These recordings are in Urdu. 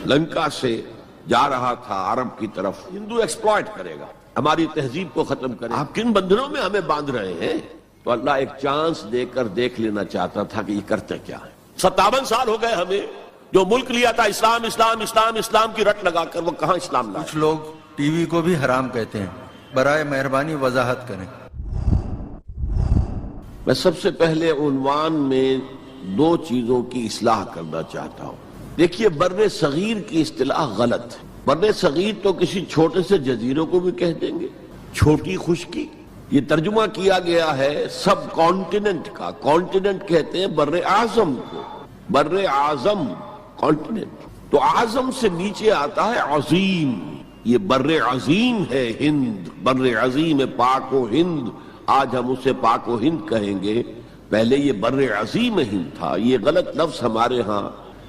لنکا سے جا رہا تھا عرب کی طرف. ہندو ایکسپلائٹ کرے گا, ہماری تہذیب کو ختم کرے. آپ کن بندھنوں میں ہمیں باندھ رہے ہیں؟ تو اللہ ایک چانس دے کر دیکھ لینا چاہتا تھا کہ یہ کرتے کیا ہے. 57 سال ہو گئے ہمیں, جو ملک لیا تھا اسلام اسلام اسلام اسلام کی رٹ لگا کر, وہ کہاں اسلام لایا؟ کچھ لوگ ٹی وی کو بھی حرام کہتے ہیں, برائے مہربانی وضاحت کریں. میں سب سے پہلے عنوان میں 2 چیزوں کی اصلاح کرنا چاہتا ہوں. دیکھیے, بر صغیر کی اصطلاح غلط ہے. بر صغیر تو کسی چھوٹے سے جزیروں کو بھی کہہ دیں گے, چھوٹی خشکی. یہ ترجمہ کیا گیا ہے سب کانٹیننٹ کا. کانٹیننٹ کہتے ہیں بر اعظم کو, بر اعظم کانٹیننٹ. تو اعظم سے نیچے آتا ہے عظیم. یہ بر عظیم ہے ہند, بر عظیم پاک و ہند. آج ہم اسے پاک و ہند کہیں گے, پہلے یہ بر عظیم ہند تھا. یہ غلط لفظ ہمارے ہاں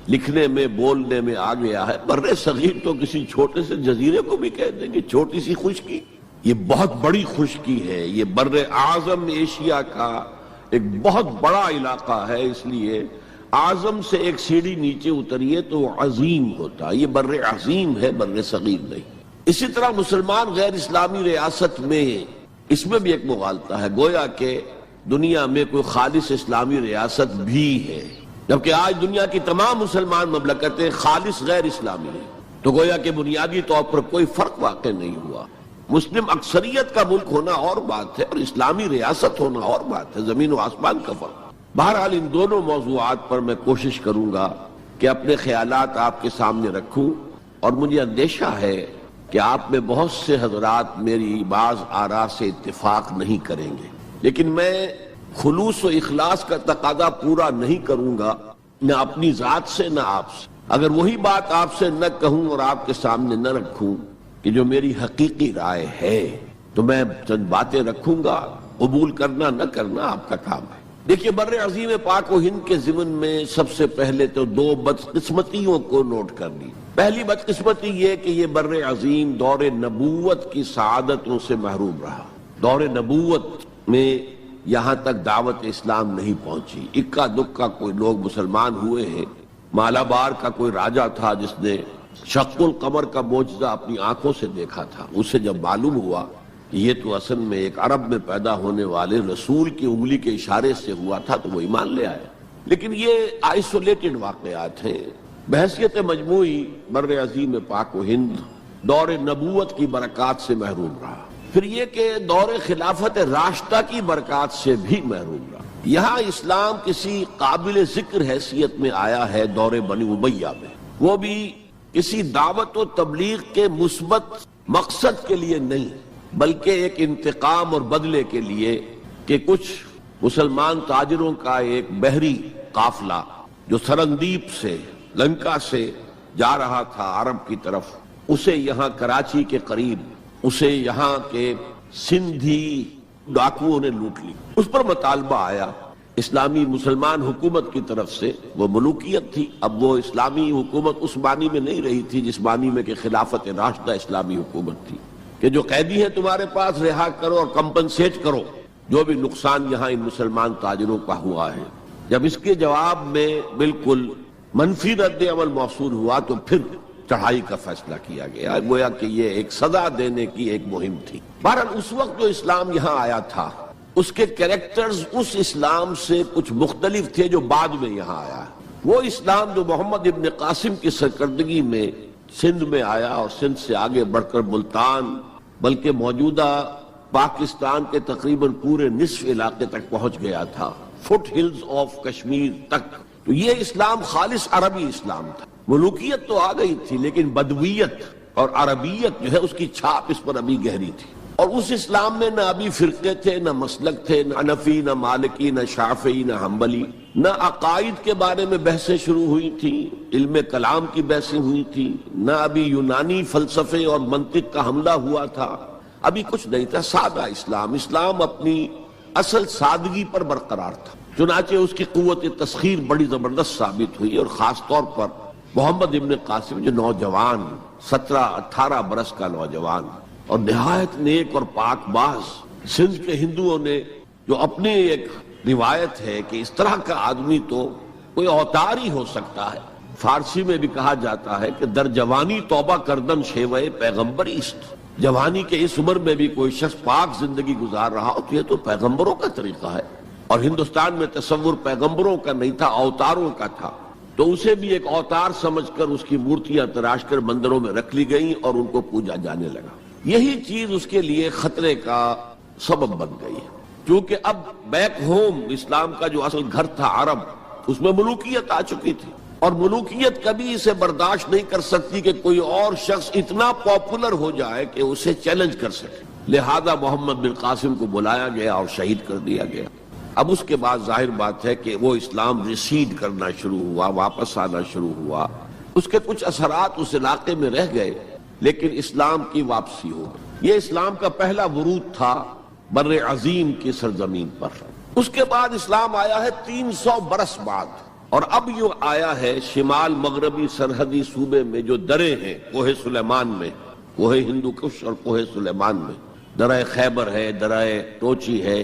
لکھنے میں بولنے میں آ گیا ہے. بر صغیر تو کسی چھوٹے سے جزیرے کو بھی کہہ دیں گے, چھوٹی سی خشکی. یہ بہت بڑی خشکی ہے. یہ بر اعظم ایشیا کا ایک بہت بڑا علاقہ ہے, اس لیے اعظم سے ایک سیڑھی نیچے اتریے تو عظیم ہوتا. یہ بر عظیم ہے, بر صغیر نہیں. اسی طرح مسلمان غیر اسلامی ریاست میں اس میں بھی ایک مغالطہ ہے, گویا کہ دنیا میں کوئی خالص اسلامی ریاست بھی ہے, جبکہ آج دنیا کی تمام مسلمان مملکتیں خالص غیر اسلامی ہیں. تو گویا کہ بنیادی طور پر کوئی فرق واقع نہیں ہوا. مسلم اکثریت کا ملک ہونا اور بات ہے, اور اسلامی ریاست ہونا اور بات ہے, زمین و آسمان کا فرق. بہرحال ان دونوں موضوعات پر میں کوشش کروں گا کہ اپنے خیالات آپ کے سامنے رکھوں, اور مجھے اندیشہ ہے کہ آپ میں بہت سے حضرات میری بعض آراء سے اتفاق نہیں کریں گے, لیکن میں خلوص و اخلاص کا تقاضا پورا نہیں کروں گا, نہ اپنی ذات سے نہ آپ سے. اگر وہی بات آپ سے نہ کہوں اور آپ کے سامنے نہ رکھوں کہ جو میری حقیقی رائے ہے, تو میں چند باتیں رکھوں گا, قبول کرنا نہ کرنا آپ کا کام ہے. دیکھیے, بر عظیم پاک و ہند کے ضمن میں سب سے پہلے تو 2 بدقسمتیوں کو نوٹ کر لی. پہلی بدقسمتی یہ کہ یہ بر عظیم دور نبوت کی سعادتوں سے محروم رہا. دور نبوت میں یہاں تک دعوت اسلام نہیں پہنچی. اکا دکا کوئی لوگ مسلمان ہوئے ہیں. مالابار کا کوئی راجہ تھا جس نے شق القمر کا معجزہ اپنی آنکھوں سے دیکھا تھا. اسے جب معلوم ہوا کہ یہ تو اصل میں ایک عرب میں پیدا ہونے والے رسول کی انگلی کے اشارے سے ہوا تھا, تو وہ ایمان لے آئے. لیکن یہ آئسولیٹڈ واقعات ہیں. بحیثیت مجموعی بر عظیم پاک و ہند دور نبوت کی برکات سے محروم رہا. پھر یہ کہ دور خلافت راشدہ کی برکات سے بھی محروم رہا. یہاں اسلام کسی قابل ذکر حیثیت میں آیا ہے دور بنی امیہ میں, وہ بھی کسی دعوت و تبلیغ کے مثبت مقصد کے لیے نہیں, بلکہ ایک انتقام اور بدلے کے لیے کہ کچھ مسلمان تاجروں کا ایک بحری قافلہ جو سرندیپ سے لنکا سے جا رہا تھا عرب کی طرف, اسے یہاں کراچی کے قریب اسے یہاں کے سندھی ڈاکوؤں نے لوٹ لی. اس پر مطالبہ آیا اسلامی مسلمان حکومت کی طرف سے. وہ ملوکیت تھی. اب وہ اسلامی حکومت اس معنی میں نہیں رہی تھی جس معنی میں کہ خلافت راشدہ اسلامی حکومت تھی, کہ جو قیدی ہیں تمہارے پاس رہا کرو اور کمپنسیٹ کرو جو بھی نقصان یہاں ان مسلمان تاجروں کا ہوا ہے. جب اس کے جواب میں بالکل منفی رد عمل موصول ہوا تو پھر چڑھائی کا فیصلہ کیا گیا. گویا کہ یہ ایک سزا دینے کی ایک مہم تھی. بہرحال اس وقت جو اسلام یہاں آیا تھا اس کے کریکٹرز اس اسلام سے کچھ مختلف تھے جو بعد میں یہاں آیا. وہ اسلام جو محمد ابن قاسم کی سرکردگی میں سندھ میں آیا اور سندھ سے آگے بڑھ کر ملتان بلکہ موجودہ پاکستان کے تقریباً پورے نصف علاقے تک پہنچ گیا تھا, فٹ ہلز آف کشمیر تک. تو یہ اسلام خالص عربی اسلام تھا. ملوکیت تو آ گئی تھی لیکن بدویت اور عربیت جو ہے اس کی چھاپ اس پر ابھی گہری تھی. اور اس اسلام میں نہ ابھی فرقے تھے, نہ مسلک تھے, نہ حنفی, نہ مالکی, نہ شافعی, نہ حنبلی. نہ عقائد کے بارے میں بحثیں شروع ہوئی تھیں, علم کلام کی بحثیں ہوئی تھیں, نہ ابھی یونانی فلسفے اور منطق کا حملہ ہوا تھا. ابھی کچھ نہیں تھا. سادہ اسلام. اسلام اپنی اصل سادگی پر برقرار تھا. چنانچہ اس کی قوت تسخیر بڑی زبردست ثابت ہوئی, اور خاص طور پر محمد ابن قاسم جو نوجوان 17-18 برس کا نوجوان اور نہایت نیک اور پاک باز, سندھ کے ہندوؤں نے جو اپنی ایک روایت ہے کہ اس طرح کا آدمی تو کوئی اوتار ہی ہو سکتا ہے, فارسی میں بھی کہا جاتا ہے کہ در جوانی توبہ کردن شیوہ پیغمبری است. جوانی کے اس عمر میں بھی کوئی شخص پاک زندگی گزار رہا ہو تو یہ تو پیغمبروں کا طریقہ ہے. اور ہندوستان میں تصور پیغمبروں کا نہیں تھا، اوتاروں کا تھا، تو اسے بھی ایک اوتار سمجھ کر اس کی مورتیاں تراش کر مندروں میں رکھ لی گئیں اور ان کو پوجا جانے لگا. یہی چیز اس کے لیے خطرے کا سبب بن گئی ہے، کیونکہ اب بیک ہوم اسلام کا جو اصل گھر تھا عرب، اس میں ملوکیت آ چکی تھی، اور ملوکیت کبھی اسے برداشت نہیں کر سکتی کہ کوئی اور شخص اتنا پاپولر ہو جائے کہ اسے چیلنج کر سکے. لہذا محمد بن قاسم کو بلایا گیا اور شہید کر دیا گیا. اب اس کے بعد ظاہر بات ہے کہ وہ اسلام ریسیڈ کرنا شروع ہوا، واپس آنا شروع ہوا. اس کے کچھ اثرات اس علاقے میں رہ گئے، لیکن اسلام کی واپسی ہو گئی. یہ اسلام کا پہلا ورود تھا بر عظیم کی سرزمین پر. اس کے بعد اسلام آیا ہے 300 برس بعد، اور اب یہ آیا ہے شمال مغربی سرحدی صوبے میں جو درے ہیں، کوہ سلیمان میں، کوہ ہندو کش اور کوہ سلیمان میں، درہ خیبر ہے، درہ ٹوچی ہے،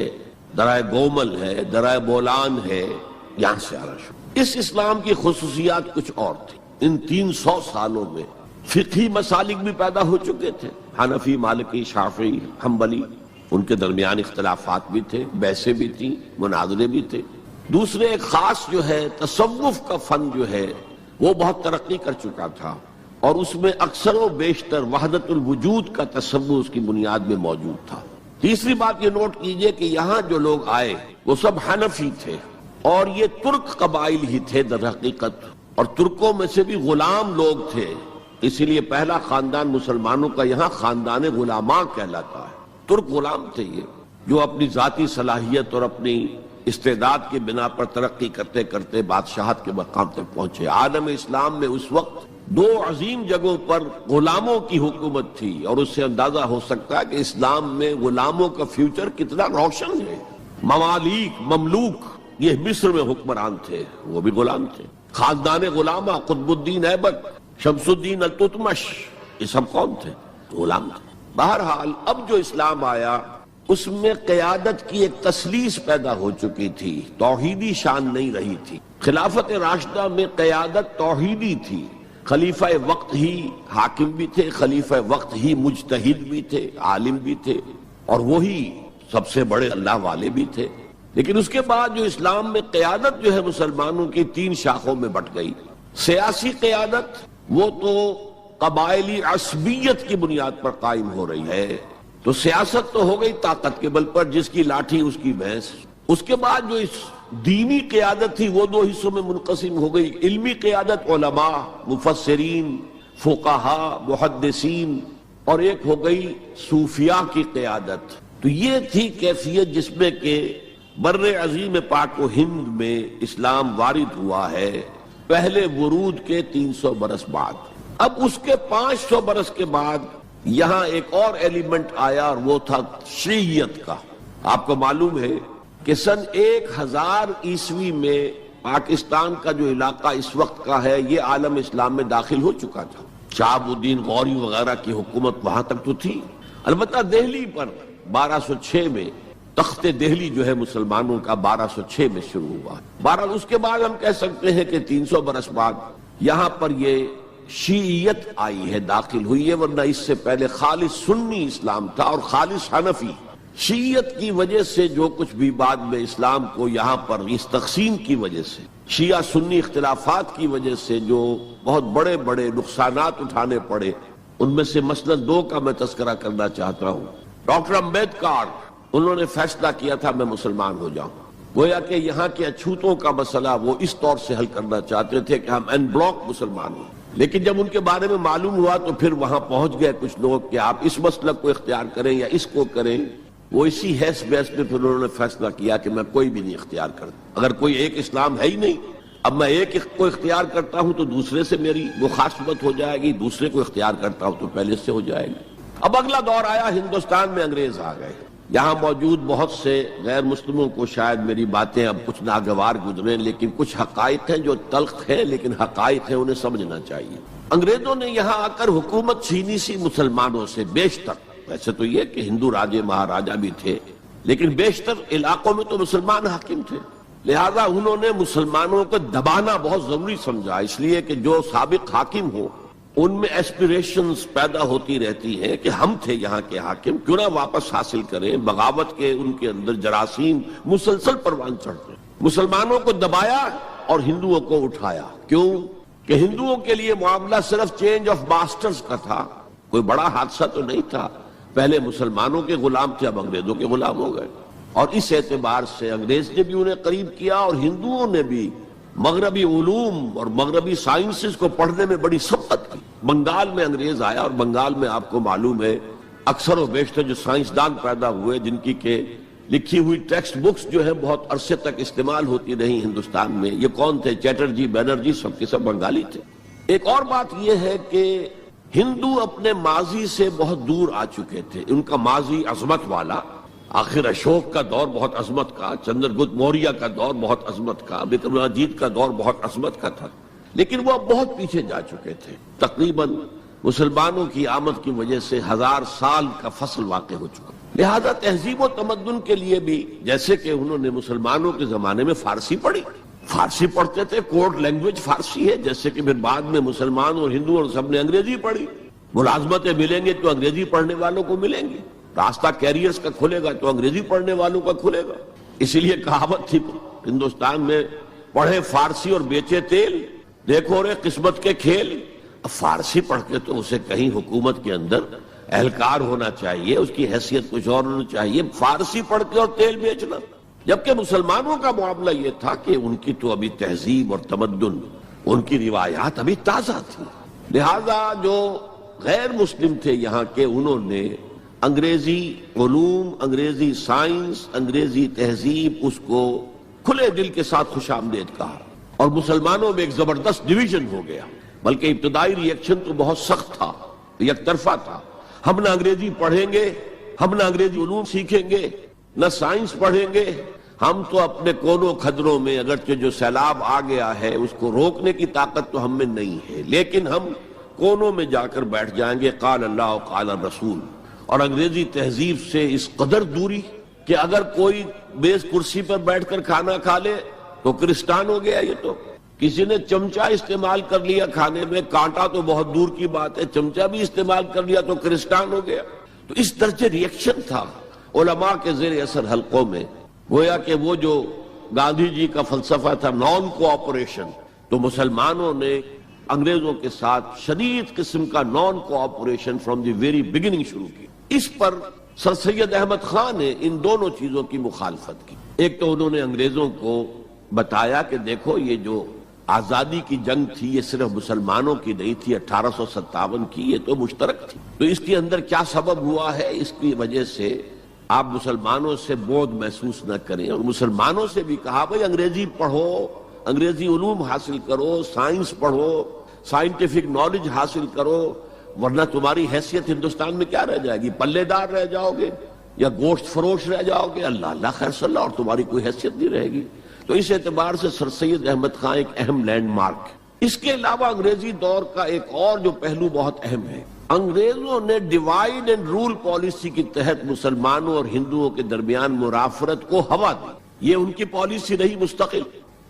درائے گومل ہے، درائے بولان ہے، یہاں سے آنا شروع. اس اسلام کی خصوصیات کچھ اور تھی. ان 300 سالوں میں فقہی مسالک بھی پیدا ہو چکے تھے، حنفی، مالکی، شافعی، حنبلی، ان کے درمیان اختلافات بھی تھے، بحثیں بھی تھیں، مناظرے بھی تھے. دوسرے ایک خاص جو ہے تصوف کا فن جو ہے وہ بہت ترقی کر چکا تھا، اور اس میں اکثر و بیشتر وحدت الوجود کا تصور اس کی بنیاد میں موجود تھا. تیسری بات یہ نوٹ کیجئے کہ یہاں جو لوگ آئے وہ سب حنفی تھے، اور یہ ترک قبائل ہی تھے در حقیقت، اور ترکوں میں سے بھی غلام لوگ تھے. اسی لیے پہلا خاندان مسلمانوں کا یہاں خاندان غلاماں کہلاتا ہے. ترک غلام تھے یہ، جو اپنی ذاتی صلاحیت اور اپنی استعداد کی بنا پر ترقی کرتے کرتے بادشاہت کے مقام تک پہنچے. عالم اسلام میں اس وقت 2 عظیم جگہوں پر غلاموں کی حکومت تھی، اور اس سے اندازہ ہو سکتا ہے کہ اسلام میں غلاموں کا فیوچر کتنا روشن ہے. ممالک، مملوک، یہ مصر میں حکمران تھے، وہ بھی غلام تھے. خاندان غلامہ، قطب الدین ایبک، شمس الدین التتمش، یہ سب کون تھے؟ غلام تھے. بہرحال اب جو اسلام آیا اس میں قیادت کی ایک تسلیس پیدا ہو چکی تھی، توحیدی شان نہیں رہی تھی. خلافت راشدہ میں قیادت توحیدی تھی. خلیفہ وقت ہی حاکم بھی تھے، خلیفہ وقت ہی مجتہد بھی تھے، عالم بھی تھے، اور وہی سب سے بڑے اللہ والے بھی تھے. لیکن اس کے بعد جو اسلام میں قیادت جو ہے مسلمانوں کی 3 شاخوں میں بٹ گئی. سیاسی قیادت وہ تو قبائلی عصبیت کی بنیاد پر قائم ہو رہی ہے، تو سیاست تو ہو گئی طاقت کے بل پر، جس کی لاٹھی اس کی بھینس. اس کے بعد جو اس دینی قیادت تھی وہ 2 حصوں میں منقسم ہو گئی. علمی قیادت، علماء، مفسرین، فقہاء، محدثین، اور ایک ہو گئی صوفیاء کی قیادت. تو یہ تھی کیفیت جس میں کہ بر عظیم پاک و ہند میں اسلام وارد ہوا ہے پہلے ورود کے 300 برس بعد. اب اس کے 500 برس کے بعد یہاں ایک اور ایلیمنٹ آیا، اور وہ تھا شیعیت کا. آپ کو معلوم ہے کہ سن 1000 عیسوی میں پاکستان کا جو علاقہ اس وقت کا ہے یہ عالم اسلام میں داخل ہو چکا تھا. شہاب الدین غوری وغیرہ کی حکومت وہاں تک تو تھی. البتہ دہلی پر 1206 میں تخت دہلی جو ہے مسلمانوں کا 1206 میں شروع ہوا. بہرحال اس کے بعد ہم کہہ سکتے ہیں کہ 300 برس بعد یہاں پر یہ شیعیت آئی ہے، داخل ہوئی ہے، ورنہ اس سے پہلے خالص سنی اسلام تھا اور خالص حنفی. شیعیت کی وجہ سے جو کچھ بھی بعد میں اسلام کو یہاں پر اس تقسیم کی وجہ سے، شیعہ سنی اختلافات کی وجہ سے جو بہت بڑے بڑے نقصانات اٹھانے پڑے، ان میں سے مثلا 2 کا میں تذکرہ کرنا چاہتا ہوں. ڈاکٹر امبیڈکر، انہوں نے فیصلہ کیا تھا میں مسلمان ہو جاؤں. گویا کہ یہاں کے اچھوتوں کا مسئلہ وہ اس طور سے حل کرنا چاہتے تھے کہ ہم ان بلاک مسلمان ہوں. لیکن جب ان کے بارے میں معلوم ہوا تو پھر وہاں پہنچ گئے کچھ لوگ کہ آپ اس مسلک کو اختیار کریں یا اس کو کریں. وہ اسی حیث بحث میں پھر انہوں نے فیصلہ کیا کہ میں کوئی بھی نہیں اختیار کرتا. اگر کوئی ایک اسلام ہے ہی نہیں، اب میں ایک کو اختیار کرتا ہوں تو دوسرے سے میری مخاصمت ہو جائے گی، دوسرے کو اختیار کرتا ہوں تو پہلے سے ہو جائے گی. اب اگلا دور آیا، ہندوستان میں انگریز آ گئے. یہاں موجود بہت سے غیر مسلموں کو شاید میری باتیں اب کچھ ناگوار گزریں، لیکن کچھ حقائق ہیں جو تلخ ہیں لیکن حقائق ہیں، انہیں سمجھنا چاہیے. انگریزوں نے یہاں آ کر حکومت چھینی سی مسلمانوں سے بیشتر. ویسے تو یہ کہ ہندو راجے مہاراجا بھی تھے، لیکن بیشتر علاقوں میں تو مسلمان حاکم تھے. لہذا انہوں نے مسلمانوں کو دبانا بہت ضروری سمجھا، اس لیے کہ جو سابق حاکم ہو ان میں ایسپیریشنز پیدا ہوتی رہتی ہیں کہ ہم تھے یہاں کے حاکم، کیوں نہ واپس حاصل کریں، بغاوت کے ان کے اندر جراثیم مسلسل پروان چڑھتے ہیں۔ مسلمانوں کو دبایا اور ہندوؤں کو اٹھایا، کیوں کہ ہندوؤں کے لیے معاملہ صرف چینج آف ماسٹرز کا تھا، کوئی بڑا حادثہ تو نہیں تھا، پہلے مسلمانوں کے غلام تھے اب انگریزوں کے غلام ہو گئے، اور اس اعتبار سے انگریز نے بھی انہیں قریب کیا اور ہندوؤں نے بھی مغربی علوم اور مغربی سائنسز کو پڑھنے میں بڑی سبقت کی۔ بنگال میں انگریز آیا اور بنگال میں آپ کو معلوم ہے اکثر و بیشتر جو سائنسدان پیدا ہوئے جن کی کہ لکھی ہوئی ٹیکسٹ بکس جو ہیں بہت عرصے تک استعمال ہوتی رہی ہندوستان میں، یہ کون تھے؟ چیٹرجی، بینرجی، سب کے سب بنگالی تھے۔ ایک اور بات یہ ہے کہ ہندو اپنے ماضی سے بہت دور آ چکے تھے، ان کا ماضی عظمت والا، آخر اشوک کا دور بہت عظمت کا، چندر گپت موریہ کا دور بہت عظمت کا، وکرماجیت کا دور بہت عظمت کا تھا، لیکن وہ اب بہت پیچھے جا چکے تھے۔ تقریباً مسلمانوں کی آمد کی وجہ سے 1000 سال کا فصل واقع ہو چکا، لہذا تہذیب و تمدن کے لیے بھی جیسے کہ انہوں نے مسلمانوں کے زمانے میں فارسی پڑھی، فارسی پڑھتے تھے، کوڈ لینگویج فارسی ہے، جیسے کہ پھر بعد میں مسلمان اور ہندو اور سب نے انگریزی پڑھی، ملازمتیں ملیں گے تو انگریزی پڑھنے والوں کو ملیں گی، راستہ کیریئرز کا کھلے گا تو انگریزی پڑھنے والوں کا کھلے گا۔ اسی لیے کہاوت تھی ہندوستان میں، پڑھے فارسی اور بیچے تیل، دیکھو رے قسمت کے کھیل۔ اب فارسی پڑھ کے تو اسے کہیں حکومت کے اندر اہلکار ہونا چاہیے، اس کی حیثیت کچھ اور ہونا چاہیے، فارسی پڑھ کے اور تیل بیچنا۔ جبکہ مسلمانوں کا معاملہ یہ تھا کہ ان کی تو ابھی تہذیب اور تمدن، ان کی روایات ابھی تازہ تھی، لہذا جو غیر مسلم تھے یہاں کے، انہوں نے انگریزی علوم، انگریزی سائنس، انگریزی تہذیب، اس کو کھلے دل کے ساتھ خوش آمدید کہا، اور مسلمانوں میں ایک زبردست ڈویژن ہو گیا، بلکہ ابتدائی ری ایکشن تو بہت سخت تھا، یک طرفہ تھا، ہم نہ انگریزی پڑھیں گے، ہم نہ انگریزی علوم سیکھیں گے، نہ سائنس پڑھیں گے، ہم تو اپنے کونوں خدروں میں اگرچہ جو سیلاب آ گیا ہے اس کو روکنے کی طاقت تو ہم میں نہیں ہے، لیکن ہم کونوں میں جا کر بیٹھ جائیں گے، قال اللہ قال الرسول۔ اور انگریزی تہذیب سے اس قدر دوری کہ اگر کوئی بیس کرسی پر بیٹھ کر کھانا کھا لے تو کرسٹان ہو گیا، یہ تو کسی نے چمچہ استعمال کر لیا کھانے میں، کانٹا تو بہت دور کی بات ہے، چمچہ بھی استعمال کر لیا تو کرسٹان ہو گیا۔ تو اس درجے ری ایکشن تھا علماء کے زیر اثر حلقوں میں، گویا کہ وہ جو گاندھی جی کا فلسفہ تھا نان کوآپریشن، تو مسلمانوں نے انگریزوں کے ساتھ شدید قسم کا naan cooperation from the very beginning شروع کی۔ اس پر سر سید احمد خان نے ان دونوں چیزوں کی مخالفت کی۔ ایک تو انہوں نے انگریزوں کو بتایا کہ دیکھو یہ جو آزادی کی جنگ تھی یہ صرف مسلمانوں کی نہیں تھی، 1857 کی، یہ تو مشترک تھی، تو اس کے اندر کیا سبب ہوا ہے، اس کی وجہ سے آپ مسلمانوں سے بودھ محسوس نہ کریں، اور مسلمانوں سے بھی کہا بھائی انگریزی پڑھو، انگریزی علوم حاصل کرو، سائنس پڑھو، سائنٹیفک نالج حاصل کرو، ورنہ تمہاری حیثیت ہندوستان میں کیا رہ جائے گی، پلے دار رہ جاؤ گے یا گوشت فروش رہ جاؤ گے، اللہ اللہ خیر صلی اللہ، اور تمہاری کوئی حیثیت نہیں رہے گی۔ تو اس اعتبار سے سر سید احمد خان ایک اہم لینڈ مارک ہے۔ اس کے علاوہ انگریزی دور کا ایک اور جو پہلو بہت اہم ہے، انگریزوں نے ڈیوائڈ اینڈ رول پالیسی کے تحت مسلمانوں اور ہندوؤں کے درمیان مرافرت کو ہوا دی۔ یہ ان کی پالیسی رہی مستقل،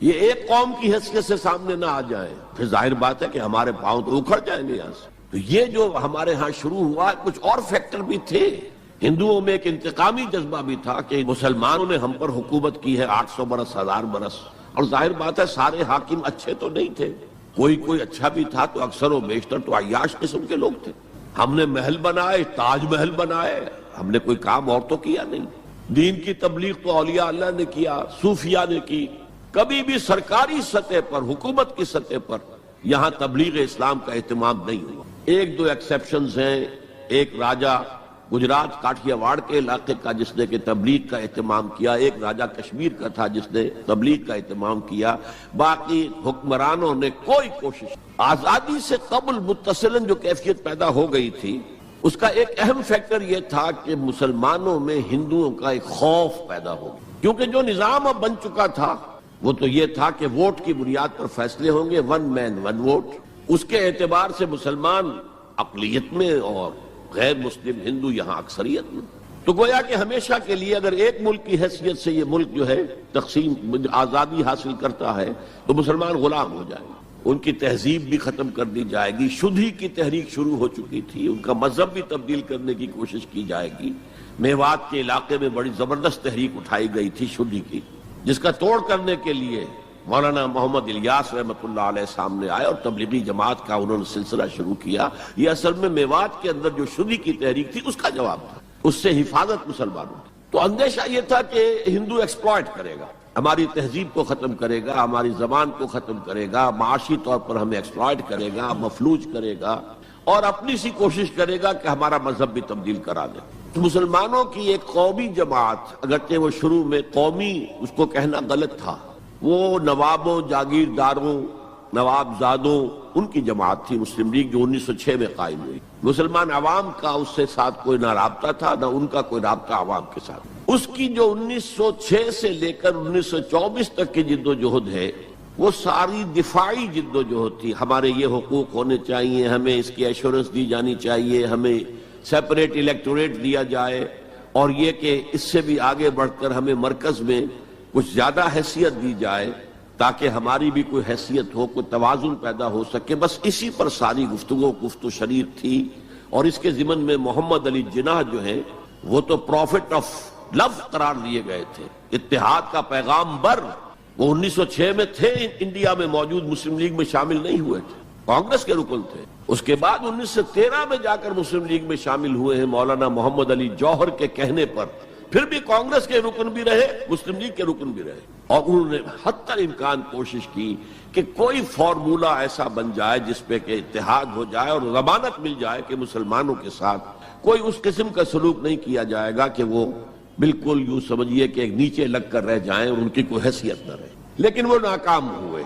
یہ ایک قوم کی حیثیت سے سامنے نہ آ جائیں، پھر ظاہر بات ہے کہ ہمارے پاؤں تو اکھڑ جائیں گے یہاں سے۔ تو یہ جو ہمارے ہاں شروع ہوا، کچھ اور فیکٹر بھی تھے، ہندوؤں میں ایک انتقامی جذبہ بھی تھا کہ مسلمانوں نے ہم پر حکومت کی ہے 800 برس 1000 برس، اور ظاہر بات ہے سارے حاکم اچھے تو نہیں تھے، کوئی اچھا بھی تھا، تو اکثر و بیشتر تو عیاش قسم کے لوگ تھے۔ ہم نے محل بنائے، تاج محل بنائے، ہم نے کوئی کام اور تو کیا نہیں۔ دین کی تبلیغ تو اولیاء اللہ نے کیا، صوفیاء نے کی، کبھی بھی سرکاری سطح پر، حکومت کی سطح پر یہاں تبلیغ اسلام کا اہتمام نہیں ہوا۔ ایک دو ایکسیپشنز ہیں، ایک راجہ گجرات کاٹھیا واڑ کے علاقے کا جس نے کہ تبلیغ کا اہتمام کیا، ایک راجہ کشمیر کا تھا جس نے تبلیغ کا اہتمام کیا، باقی حکمرانوں نے کوئی کوشش۔ آزادی سے قبل متصلاً جو کیفیت پیدا ہو گئی تھی، اس کا ایک اہم فیکٹر یہ تھا کہ مسلمانوں میں ہندوؤں کا ایک خوف پیدا ہو گیا، کیونکہ جو نظام اب بن چکا تھا وہ تو یہ تھا کہ ووٹ کی بنیاد پر فیصلے ہوں گے، ون مین ون ووٹ۔ اس کے اعتبار سے مسلمان اقلیت میں اور غیر مسلم ہندو یہاں اکثریت میں، تو گویا کہ ہمیشہ کے لیے اگر ایک ملک کی حیثیت سے یہ ملک جو ہے تقسیم آزادی حاصل کرتا ہے تو مسلمان غلام ہو جائیں گے، ان کی تہذیب بھی ختم کر دی جائے گی، شدھی کی تحریک شروع ہو چکی تھی، ان کا مذہب بھی تبدیل کرنے کی کوشش کی جائے گی۔ میوات کے علاقے میں بڑی زبردست تحریک اٹھائی گئی تھی شدھی کی، جس کا توڑ کرنے کے لیے مولانا محمد الیاس رحمۃ اللہ علیہ سامنے آئے اور تبلیغی جماعت کا انہوں نے سلسلہ شروع کیا۔ یہ اصل میں میوات کے اندر جو شدھی کی تحریک تھی اس کا جواب تھا، اس سے حفاظت مسلمانوں کی۔ تو اندیشہ یہ تھا کہ ہندو ایکسپلائٹ کرے گا، ہماری تہذیب کو ختم کرے گا، ہماری زبان کو ختم کرے گا، معاشی طور پر ہمیں ایکسپلائٹ کرے گا، مفلوج کرے گا، اور اپنی سی کوشش کرے گا کہ ہمارا مذہب بھی تبدیل کرا دے۔ تو مسلمانوں کی ایک قومی جماعت، اگرچہ وہ شروع میں قومی اس کو کہنا غلط تھا، وہ نوابوں، جاگیرداروں، نواب زادوں ان کی جماعت تھی مسلم لیگ، جو 1906 میں قائم ہوئی۔ مسلمان عوام کا اس سے ساتھ کوئی نہ رابطہ تھا، نہ ان کا کوئی رابطہ عوام کے ساتھ۔ اس کی جو 1906 سے لے کر 1924 تک کی جد و جہد ہے، وہ ساری دفاعی جد و جہد تھی۔ ہمارے یہ حقوق ہونے چاہیے، ہمیں اس کی ایشورنس دی جانی چاہیے، ہمیں سیپریٹ الیکٹوریٹ دیا جائے، اور یہ کہ اس سے بھی آگے بڑھ کر ہمیں مرکز میں کچھ زیادہ حیثیت دی جائے تاکہ ہماری بھی کوئی حیثیت ہو، کوئی توازن پیدا ہو سکے۔ بس اسی پر ساری گفتگو گفت و شریر تھی، اور اس کے ضمن میں محمد علی جناح جو ہیں وہ تو پروفٹ آف لو قرار دیے گئے تھے، اتحاد کا پیغام بر۔ وہ 1906 میں تھے انڈیا میں موجود، مسلم لیگ میں شامل نہیں ہوئے تھے، کانگریس کے رکن تھے۔ اس کے بعد 1913 میں جا کر مسلم لیگ میں شامل ہوئے ہیں مولانا محمد علی جوہر کے کہنے پر، پھر بھی کانگریس کے رکن بھی رہے، مسلم لیگ کے رکن بھی رہے، اور انہوں نے حتی الامکان کوشش کی کہ کوئی فارمولہ ایسا بن جائے جس پہ کہ اتحاد ہو جائے اور ضمانت مل جائے کہ مسلمانوں کے ساتھ کوئی اس قسم کا سلوک نہیں کیا جائے گا کہ وہ بالکل یوں سمجھیے کہ نیچے لگ کر رہ جائیں اور ان کی کوئی حیثیت نہ رہے۔ لیکن وہ ناکام ہوئے،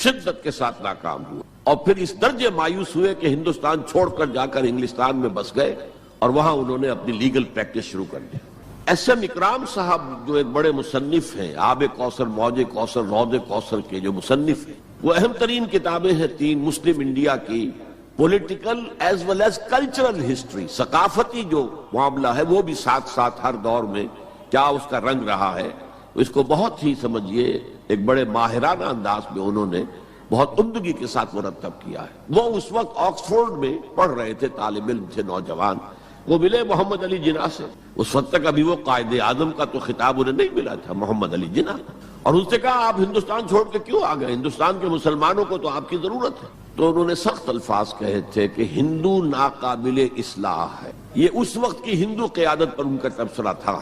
شدت کے ساتھ ناکام ہوئے، اور پھر اس درجے مایوس ہوئے کہ ہندوستان چھوڑ کر جا کر انگلستان میں بس گئے، اور وہاں انہوں نے اپنی لیگل پریکٹس شروع کر دی۔ ایس ایم اکرام صاحب جو ایک بڑے مصنف ہیں، آب کوثر، موج کوثر، رود کوثر کے جو مصنف ہیں، وہ اہم ترین کتابیں ہیں تین مسلم انڈیا کی، political as well as cultural history, ثقافتی جو معاملہ ہے وہ بھی ساتھ ساتھ ہر دور میں کیا اس کا رنگ رہا ہے، اس کو بہت ہی سمجھیے ایک بڑے ماہرانہ انداز میں انہوں نے بہت عمدگی کے ساتھ مرتب کیا ہے۔ وہ اس وقت آکسفورڈ میں پڑھ رہے تھے، طالب علم تھے، نوجوان، وہ ملے محمد علی جناح سے۔ اس وقت تک ابھی وہ قائد اعظم کا تو خطاب انہیں نہیں ملا تھا، محمد علی جناح، اور ان سے کہا آپ ہندوستان چھوڑ کے کیوں آ گئے، ہندوستان کے مسلمانوں کو تو آپ کی ضرورت ہے۔ تو انہوں نے سخت الفاظ کہے تھے کہ ہندو ناقابل اصلاح ہے، یہ اس وقت کی ہندو قیادت پر ان کا تبصرہ تھا،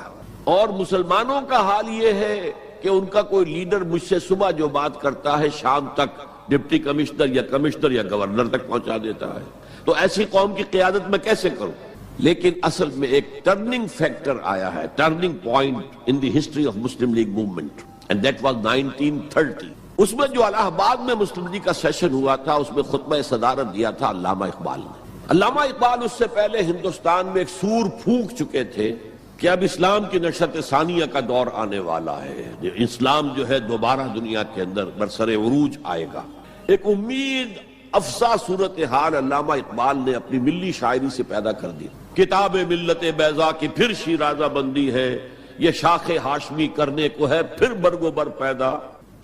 اور مسلمانوں کا حال یہ ہے کہ ان کا کوئی لیڈر مجھ سے صبح جو بات کرتا ہے شام تک ڈپٹی کمشنر یا گورنر تک پہنچا دیتا ہے، تو ایسی قوم کی قیادت میں کیسے کروں؟ لیکن اصل میں ایک ٹرننگ فیکٹر آیا ہے، turning point in the history of Muslim league movement, and that was 1930۔ اس میں جو الہ آباد میں مسلم لیگ کا سیشن ہوا تھا، اس میں خطبہ صدارت دیا تھا علامہ اقبال نے۔ علامہ اقبال اس سے پہلے ہندوستان میں ایک سور پھونک چکے تھے کہ اب اسلام کی نشأت ثانیہ کا دور آنے والا ہے، اسلام جو ہے دوبارہ دنیا کے اندر برسر عروج آئے گا۔ ایک امید افزا صورتحال علامہ اقبال نے اپنی ملی شاعری سے پیدا کر دی۔ کتاب ملت بیضا کی پھر شیرازہ بندی ہے، یہ شاخ ہاشمی کرنے کو ہے پھر برگ و بر پیدا،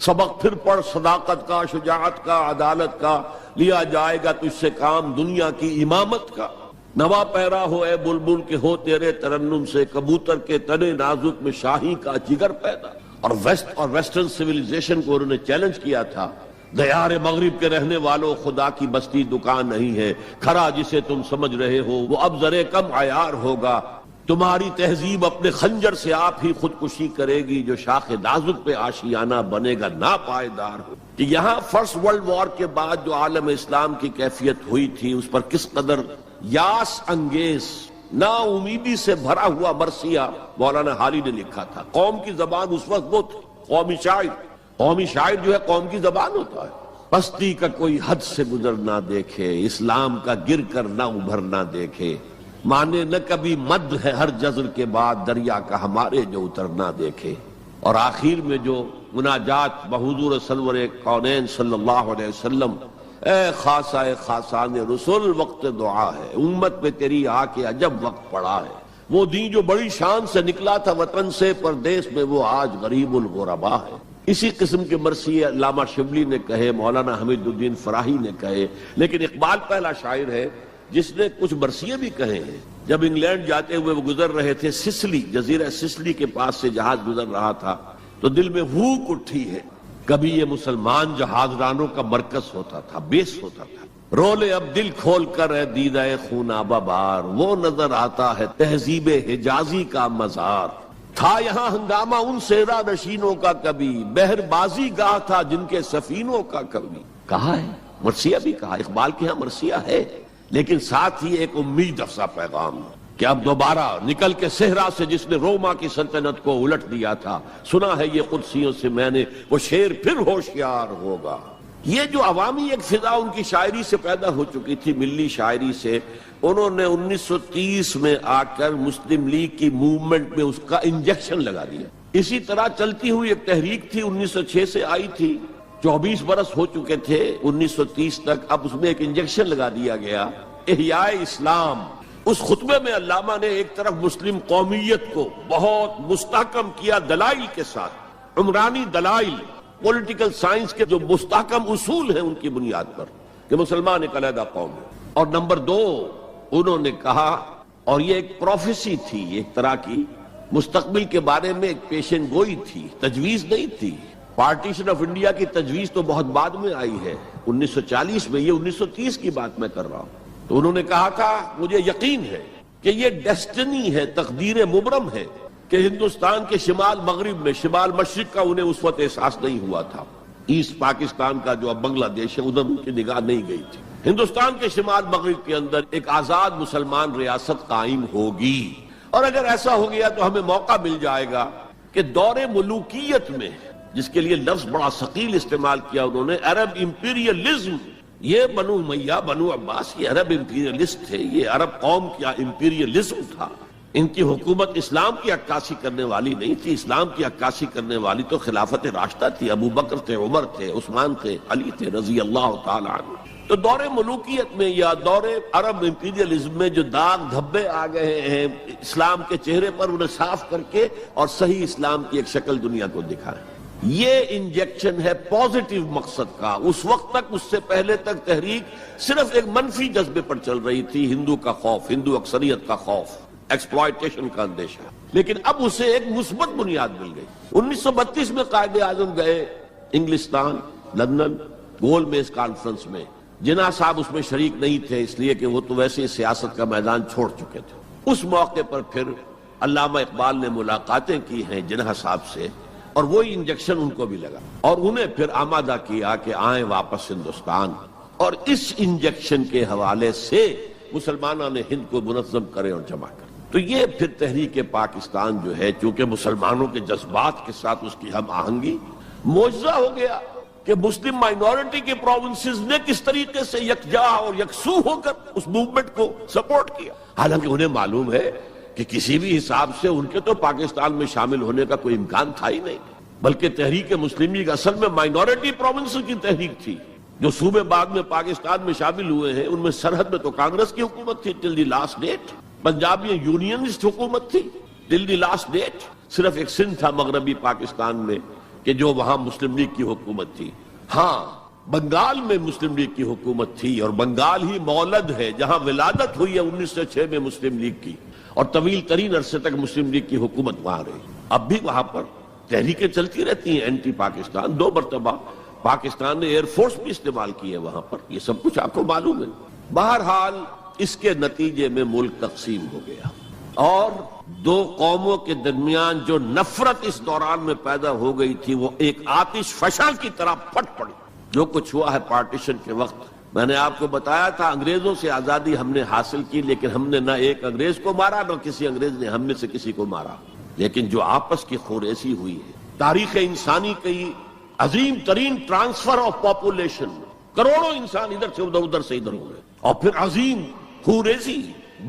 سبق پھر پڑھ صداقت کا، شجاعت کا، عدالت کا، لیا جائے گا تجھ سے کام دنیا کی امامت کا۔ نوا پیرا ہو اے بلبل کے ہو تیرے ترنم سے، کبوتر کے تنے نازک میں شاہی کا جگر پیدا۔ اور ویسٹرن سویلائزیشن کو انہوں نے چیلنج کیا تھا، دیار مغرب کے رہنے والوں خدا کی بستی دکان نہیں ہے، کھرا جسے تم سمجھ رہے ہو وہ اب ذرے کم عیار ہوگا، تمہاری تہذیب اپنے خنجر سے آپ ہی خودکشی کرے گی، جو شاخ نازک پہ آشیانہ بنے گا ناپائیدار ہو۔ کہ یہاں فرسٹ ورلڈ وار کے بعد جو عالم اسلام کی کیفیت ہوئی تھی، اس پر کس قدر یاس انگیز، نا امیدی سے بھرا ہوا مرثیہ مولانا حالی نے لکھا تھا۔ قوم کی زبان اس وقت وہ تھی، قومی شاعر جو ہے قوم کی زبان ہوتا ہے۔ پستی کا کوئی حد سے گزر نہ دیکھے، اسلام کا گر کر نہ ابھر نہ دیکھے، مانے نہ کبھی مد ہے ہر جزر کے بعد دریا کا ہمارے جو اتر نہ دیکھے۔ اور آخر میں جو مناجات بحضور سرور کونین صلی اللہ علیہ وسلم، اے خاصہ خاصان رسول وقت دعا ہے، امت پہ تیری آ کے عجب وقت پڑا ہے، وہ دین جو بڑی شان سے نکلا تھا وطن سے پردیس میں، وہ آج غریب الغربا ہے۔ اسی قسم کے مرثیے علامہ شبلی نے کہے، مولانا حمید الدین فراہی نے کہے، لیکن اقبال پہلا شاعر ہے جس نے کچھ مرثیے بھی کہے ہیں۔ جب انگلینڈ جاتے ہوئے وہ گزر رہے تھے سسلی، جزیرہ سسلی کے پاس سے جہاز گزر رہا تھا، تو دل میں ہوک اٹھی ہے، کبھی یہ مسلمان جہاز رانوں کا مرکز ہوتا تھا، بیس ہوتا تھا۔ رولے اب دل کھول کر ہے دیدہ خونابہ بار، وہ نظر آتا ہے تہذیب حجازی کا مزار۔ تھا یہاں ہنگامہ ان سیرا نشینوں کا کبھی، بحر بازی گاہ تھا جن کے سفینوں کا کبھی۔ کہا ہے، مرثیہ بھی کہا، اقبال کے ہاں مرثیہ ہے، لیکن ساتھ ہی ایک امید افزا پیغام کہ اب دوبارہ نکل کے صحرا سے جس نے روما کی سلطنت کو الٹ دیا تھا، سنا ہے یہ قدسیوں سے میں نے، وہ شیر پھر ہوشیار ہوگا۔ یہ جو عوامی ایک فضا ان کی شاعری سے پیدا ہو چکی تھی، ملی شاعری سے، انہوں نے 1930 میں آ کر مسلم لیگ کی موومنٹ میں اس کا انجیکشن لگا دیا۔ اسی طرح چلتی ہوئی ایک تحریک تھی، 1906 سے آئی تھی، 24 برس ہو چکے تھے 1930 تک، اب اس میں ایک انجیکشن لگا دیا گیا، احیاء اسلام۔ اس خطبے میں علامہ نے ایک طرف مسلم قومیت کو بہت مستحکم کیا دلائل کے ساتھ، عمرانی دلائل، پولیٹیکل سائنس کے جو مستحکم اصول ہیں ان کی بنیاد پر کہ مسلمان ایک علیحدہ قوم ہے۔ اور نمبر 2 انہوں نے کہا، اور یہ ایک پروفیسی تھی، ایک طرح کی مستقبل کے بارے میں ایک پیشن گوئی تھی، تجویز نہیں تھی۔ پارٹیشن آف انڈیا کی تجویز تو بہت بعد میں آئی ہے، 1940 میں، یہ 1930 کی بات میں کر رہا ہوں۔ تو انہوں نے کہا تھا، مجھے یقین ہے کہ یہ ڈیسٹنی ہے، تقدیر مبرم ہے کہ ہندوستان کے شمال مغرب میں، شمال مشرق کا انہیں اس وقت احساس نہیں ہوا تھا، ایسٹ پاکستان کا جو اب بنگلہ دیش ہے ادھر ان کی نگاہ نہیں گئی تھی، ہندوستان کے شمال مغرب کے اندر ایک آزاد مسلمان ریاست قائم ہوگی، اور اگر ایسا ہو گیا تو ہمیں موقع مل جائے گا کہ دور ملوکیت میں، جس کے لیے لفظ بڑا ثقیل استعمال کیا انہوں نے، عرب امپیریلزم، یہ بنو امیہ، بنو عباس، یہ عرب امپیریلسٹ تھے، یہ عرب قوم کا امپیریلزم تھا، ان کی حکومت اسلام کی عکاسی کرنے والی نہیں تھی، اسلام کی عکاسی کرنے والی تو خلافت راشدہ تھی، ابو بکر تھے، عمر تھے، عثمان تھے، علی تھے رضی اللہ تعالی عنہ۔ تو دور ملوکیت میں یا دور عرب امپیریلزم میں جو داغ دھبے آ گئے ہیں اسلام کے چہرے پر، انہیں صاف کر کے اور صحیح اسلام کی ایک شکل دنیا کو دکھائیں، یہ انجیکشن ہے پازیٹیو مقصد کا۔ اس وقت تک، اس سے پہلے تک تحریک صرف ایک منفی جذبے پر چل رہی تھی، ہندو کا خوف، ہندو اکثریت کا خوف، ایکسپلائٹیشن کا اندیشہ، لیکن اب اسے ایک مثبت بنیاد مل گئی۔ 1932 میں قائد اعظم گئے انگلستان، لندن، گول میز کانفرنس میں، جناح صاحب اس میں شریک نہیں تھے، اس لیے کہ وہ تو ویسے سیاست کا میدان چھوڑ چکے تھے۔ اس موقع پر پھر علامہ اقبال نے ملاقاتیں کی ہیں جناح صاحب سے، اور وہی انجیکشن ان کو بھی لگا، اور انہیں پھر آمادہ کیا کہ آئیں واپس ہندوستان، اور اس انجیکشن کے حوالے سے مسلمانوں نے ہند کو منظم کرے اور جمع کرے۔ تو یہ پھر تحریک پاکستان جو ہے، چونکہ مسلمانوں کے جذبات کے ساتھ اس کی ہم آہنگی، معجزہ ہو گیا کہ مسلم مائنورٹی کے پروونسز نے کس طریقے سے یکجا اور یکسو ہو کر اس موومنٹ کو سپورٹ کیا، حالانکہ انہیں معلوم ہے کہ کسی بھی حساب سے ان کے تو پاکستان میں شامل ہونے کا کوئی امکان تھا ہی نہیں، بلکہ تحریک مسلم لیگ اصل میں مائنورٹی پروونسز کی تحریک تھی۔ جو صوبے بعد میں پاکستان میں شامل ہوئے ہیں ان میں سرحد میں تو کانگریس کی حکومت تھی ٹل دی لاسٹ ڈیٹ، پنجاب میں یونینسٹ حکومت تھی ٹل دی لاسٹ ڈیٹ، صرف ایک سندھ تھا مغربی پاکستان میں کہ جو وہاں مسلم لیگ کی حکومت تھی۔ ہاں، بنگال میں مسلم لیگ کی حکومت تھی، اور بنگال ہی مولد ہے جہاں ولادت ہوئی ہے 1906 میں مسلم لیگ کی، اور طویل ترین عرصے تک مسلم لیگ کی حکومت وہاں رہی۔ اب بھی وہاں پر تحریکیں چلتی رہتی ہیں اینٹی پاکستان، 2 مرتبہ پاکستان نے ایئر فورس بھی استعمال کی ہے وہاں پر، یہ سب کچھ آپ کو معلوم ہے۔ بہرحال اس کے نتیجے میں ملک تقسیم ہو گیا، اور 2 قوموں کے درمیان جو نفرت اس دوران میں پیدا ہو گئی تھی وہ ایک آتش فشاں کی طرح پھٹ پڑی۔ جو کچھ ہوا ہے پارٹیشن کے وقت، میں نے آپ کو بتایا تھا انگریزوں سے آزادی ہم نے حاصل کی، لیکن ہم نے نہ ایک انگریز کو مارا نہ کسی انگریز نے ہم میں سے کسی کو مارا، لیکن جو آپس کی خوریزی ہوئی ہے، تاریخ انسانی کی عظیم ترین ٹرانسفر آف پاپولیشن، کروڑوں انسان ادھر سے ادھر، ادھر سے ادھر ہوئے، اور پھر عظیم خوریزی،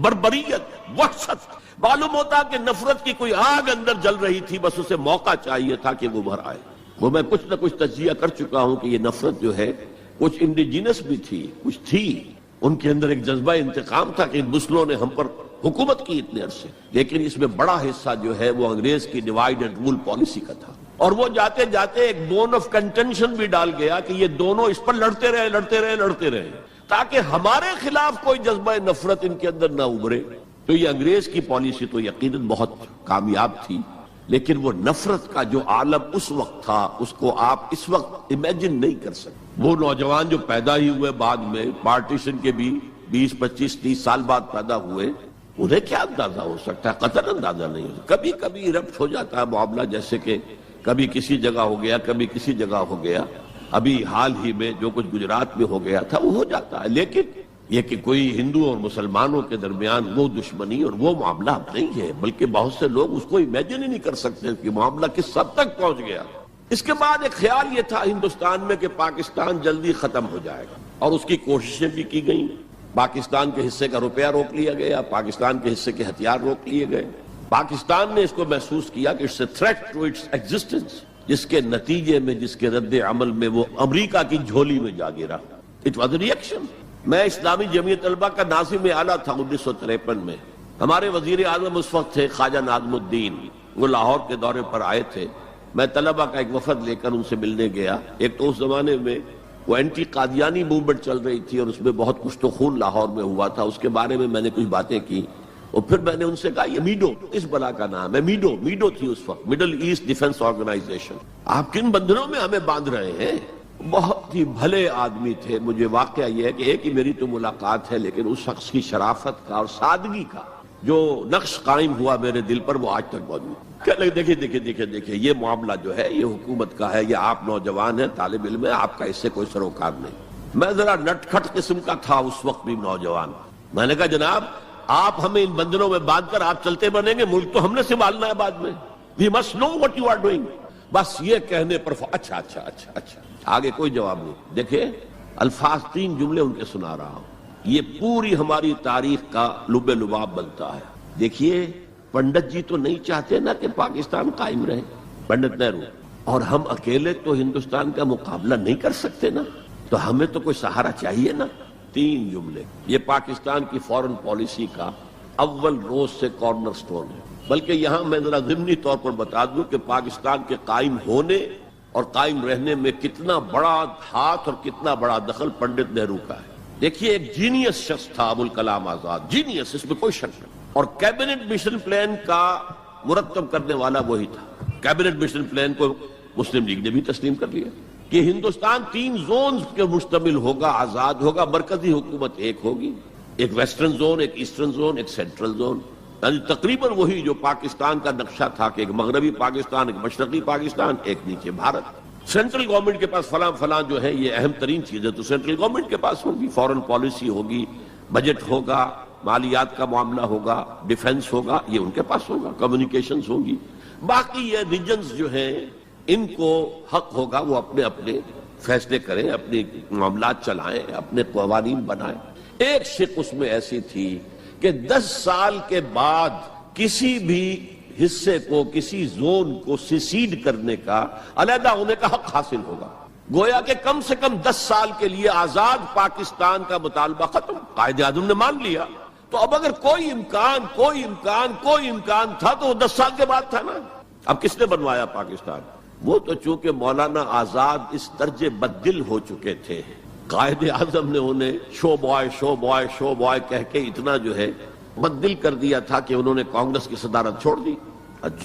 بربریت، وحشت، معلوم ہوتا کہ نفرت کی کوئی آگ اندر جل رہی تھی، بس اسے موقع چاہیے تھا کہ وہ ابھر آئے۔ وہ میں کچھ نہ کچھ تجزیہ کر چکا ہوں کہ یہ نفرت جو ہے کچھ انڈیجینس بھی تھی، کچھ تھی، ان کے اندر ایک جذبہ انتقام تھا کہ ان مسلموں نے ہم پر حکومت کی اتنے عرصے، لیکن اس میں بڑا حصہ جو ہے وہ انگریز کی ڈیوائیڈ اینڈ رول پالیسی کا تھا، اور وہ جاتے جاتے ایک بون آف کنٹینشن بھی ڈال گیا کہ یہ دونوں اس پر لڑتے رہے تاکہ ہمارے خلاف کوئی جذبہ نفرت ان کے اندر نہ ابھرے۔ تو یہ انگریز کی پالیسی تو یقیناً بہت کامیاب تھی، لیکن وہ نفرت کا جو عالم اس وقت تھا اس کو آپ اس وقت امیجن نہیں کر سکتے۔ وہ نوجوان جو پیدا ہی ہوئے بعد میں پارٹیشن کے بھی 20 25 30 سال بعد پیدا ہوئے، انہیں کیا اندازہ ہو سکتا ہے؟ قطعاً اندازہ نہیں ہو سکتا۔ کبھی کبھی ایرپٹ ہو جاتا ہے معاملہ، جیسے کہ کبھی کسی جگہ ہو گیا، کبھی کسی جگہ ہو گیا، ابھی حال ہی میں جو کچھ گجرات میں ہو گیا تھا وہ ہو جاتا ہے، لیکن یہ کہ کوئی ہندو اور مسلمانوں کے درمیان وہ دشمنی اور وہ معاملہ نہیں ہے، بلکہ بہت سے لوگ اس کو امیجن ہی نہیں کر سکتے کہ معاملہ کس حد تک پہنچ گیا۔ اس کے بعد ایک خیال یہ تھا ہندوستان میں کہ پاکستان جلدی ختم ہو جائے گا، اور اس کی کوششیں بھی کی گئیں۔ پاکستان کے حصے کا روپیہ روک لیا گیا، پاکستان کے حصے کے ہتھیار روک لیے گئے۔ پاکستان نے اس کو محسوس کیا کہ it's a threat to its existence, جس کے نتیجے میں، جس کے رد عمل میں وہ امریکہ کی جھولی میں جا گرا۔ It was a reaction. میں اسلامی جمعیت طلبہ کا ناظم اعلیٰ تھا 1953 میں۔ ہمارے وزیر اعظم اس وقت تھے خواجہ ناظم الدین، وہ لاہور کے دورے پر آئے تھے۔ میں طلبہ کا ایک وفد لے کر ان سے ملنے گیا۔ ایک تو اس زمانے میں وہ اینٹی قادیانی موومنٹ چل رہی تھی، اور اس میں بہت کچھ تو خون لاہور میں ہوا تھا، اس کے بارے میں میں نے کچھ باتیں کی، اور پھر میں نے ان سے کہا یہ میڈو اس بلا کا نام ہے، میڈو تھی اس وقت، مڈل ایسٹ ڈیفنس آرگنائزیشن، آپ کن بندھنوں میں ہمیں باندھ رہے ہیں؟ بہت ہی بھلے آدمی تھے۔ مجھے واقعہ یہ ہے کہ ایک ہی میری تو ملاقات ہے، لیکن اس شخص کی شرافت کا اور سادگی کا جو نقش قائم ہوا میرے دل پر وہ آج تک موجود ہے۔ دیکھیں یہ معاملہ جو ہے یہ حکومت کا ہے، یہ آپ نوجوان ہیں، طالب علم ہیں، آپ کا اس سے کوئی سروکار نہیں۔ میں ذرا نٹ کھٹ قسم کا تھا اس وقت بھی نوجوان۔ میں نے کہا جناب آپ ہمیں ان بندھنوں میں باندھ کر آپ چلتے بنیں گے، ملک تو ہم نے سنبھالنا ہے بعد میں۔ We must know what you are doing. بس یہ کہنے پر اچھا آگے کوئی جواب نہیں۔ دیکھیں الفاظ 3 جملے ان کے سنا رہا ہوں، یہ پوری ہماری تاریخ کا لب لباب بنتا ہے۔ دیکھیے پنڈت جی تو نہیں چاہتے نا کہ پاکستان قائم رہے، پنڈت نہرو، اور ہم اکیلے تو ہندوستان کا مقابلہ نہیں کر سکتے نا، تو ہمیں تو کوئی سہارا چاہیے نا۔ 3 جملے، یہ پاکستان کی فورن پالیسی کا اول روز سے کارنر سٹون ہے۔ بلکہ یہاں میں ذرا ضمنی طور پر بتا دوں کہ پاکستان کے قائم ہونے اور قائم رہنے میں کتنا بڑا ہاتھ اور کتنا بڑا دخل پنڈت نہرو کا ہے۔ دیکھیے ایک جینیس شخص تھا ابوالکلام آزاد، جینیس، اس میں کوئی شک نہیں، اور کیبنٹ مشن پلان کا مرتب کرنے والا وہی تھا۔ کیبنٹ مشن پلان کو مسلم لیگ نے بھی تسلیم کر لیا کہ ہندوستان 3 زونز کے مشتمل ہوگا، آزاد ہوگا، مرکزی حکومت ایک ہوگی، ایک ویسٹرن زون، ایک ایسٹرن زون، ایک سینٹرل زون، یعنی تقریباً وہی جو پاکستان کا نقشہ تھا کہ ایک مغربی پاکستان، ایک مشرقی پاکستان، ایک نیچے بھارت۔ سینٹرل گورنمنٹ کے پاس فلاں جو ہے یہ اہم ترین چیزیں تو سینٹرل گورنمنٹ کے پاس ہوگی، فورن پالیسی ہوگی، بجٹ ہوگا، مالیات کا معاملہ ہوگا، ڈیفنس ہوگا، یہ ان کے پاس ہوگا، کمیونیکیشنز ہوگی۔ باقی یہ ریجنز جو ہیں ان کو حق ہوگا وہ اپنے اپنے فیصلے کریں، اپنے معاملات چلائیں، اپنے قوانین بنائیں۔ ایک شق اس میں ایسی تھی کہ 10 سال کے بعد کسی بھی حصے کو، کسی زون کو سیسیڈ کرنے کا، علیحدہ ہونے کا حق حاصل ہوگا۔ گویا کہ کم سے کم 10 سال کے لیے آزاد پاکستان کا مطالبہ ختم، قائد اعظم نے مان لیا۔ تو اب اگر کوئی امکان تھا تو وہ 10 سال کے بعد تھا نا۔ اب کس نے بنوایا پاکستان؟ وہ تو چونکہ مولانا آزاد اس درجے بددل ہو چکے تھے، قائد اعظم نے انہیں شو بوائے کہہ کے اتنا جو ہے بددل کر دیا تھا کہ انہوں نے کانگریس کی صدارت چھوڑ دی۔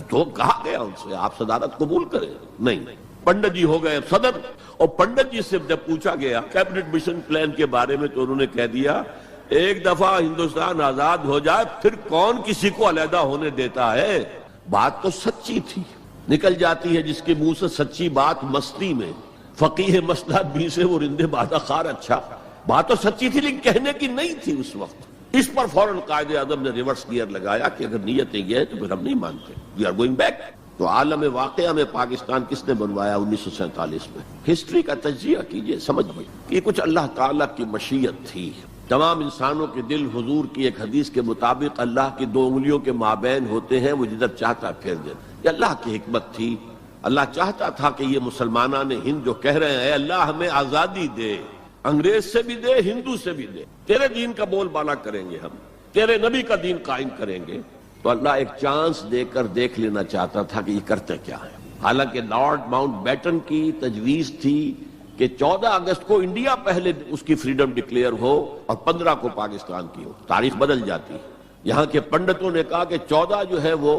تو کہا گیا ان سے آپ صدارت قبول کریں، نہیں، پنڈت جی ہو گئے صدر۔ اور پنڈت جی سے جب پوچھا گیا کیبنٹ مشن پلان کے بارے میں تو انہوں نے کہہ دیا ایک دفعہ ہندوستان آزاد ہو جائے پھر کون کسی کو علیحدہ ہونے دیتا ہے۔ بات تو سچی تھی، نکل جاتی ہے جس کے منہ سے سچی بات مستی میں، فقیہ مسند بھی سے وہ رندے بادہ خار۔ اچھا بات تو سچی تھی لیکن کہنے کی نہیں تھی اس وقت۔ اس پر فوراً قائد اعظم نے ریورس گیئر لگایا کہ اگر نیتیں یہ ہے تو پھر ہم نہیں مانتے، وی آر گوئنگ بیک۔ تو عالم واقعہ میں پاکستان کس نے بنوایا 1947 میں؟ ہسٹری کا تجزیہ کیجئے، سمجھئے کہ یہ کچھ اللہ تعالیٰ کی مشیت تھی۔ تمام انسانوں کے دل حضور کی ایک حدیث کے مطابق اللہ کی 2 انگلیوں کے مابین ہوتے ہیں، وہ جدھر چاہتا پھیر دے۔ یہ اللہ کی حکمت تھی۔ اللہ چاہتا تھا کہ یہ مسلمانان ہند جو کہہ رہے ہیں اے اللہ ہمیں آزادی دے، انگریز سے بھی دے، ہندو سے بھی دے، تیرے دین کا بول بالا کریں گے ہم، تیرے نبی کا دین قائم کریں گے. تو اللہ ایک چانس دے کر دیکھ لینا چاہتا تھا کہ یہ کرتے کیا ہے. حالانکہ لارڈ ماؤنٹ بیٹن کی تجویز تھی کہ 14 اگست کو انڈیا پہلے اس کی فریڈم ڈکلیئر ہو اور 15 کو پاکستان کی ہو. تاریخ بدل جاتی. یہاں کے پنڈتوں نے کہا کہ 14 جو ہے وہ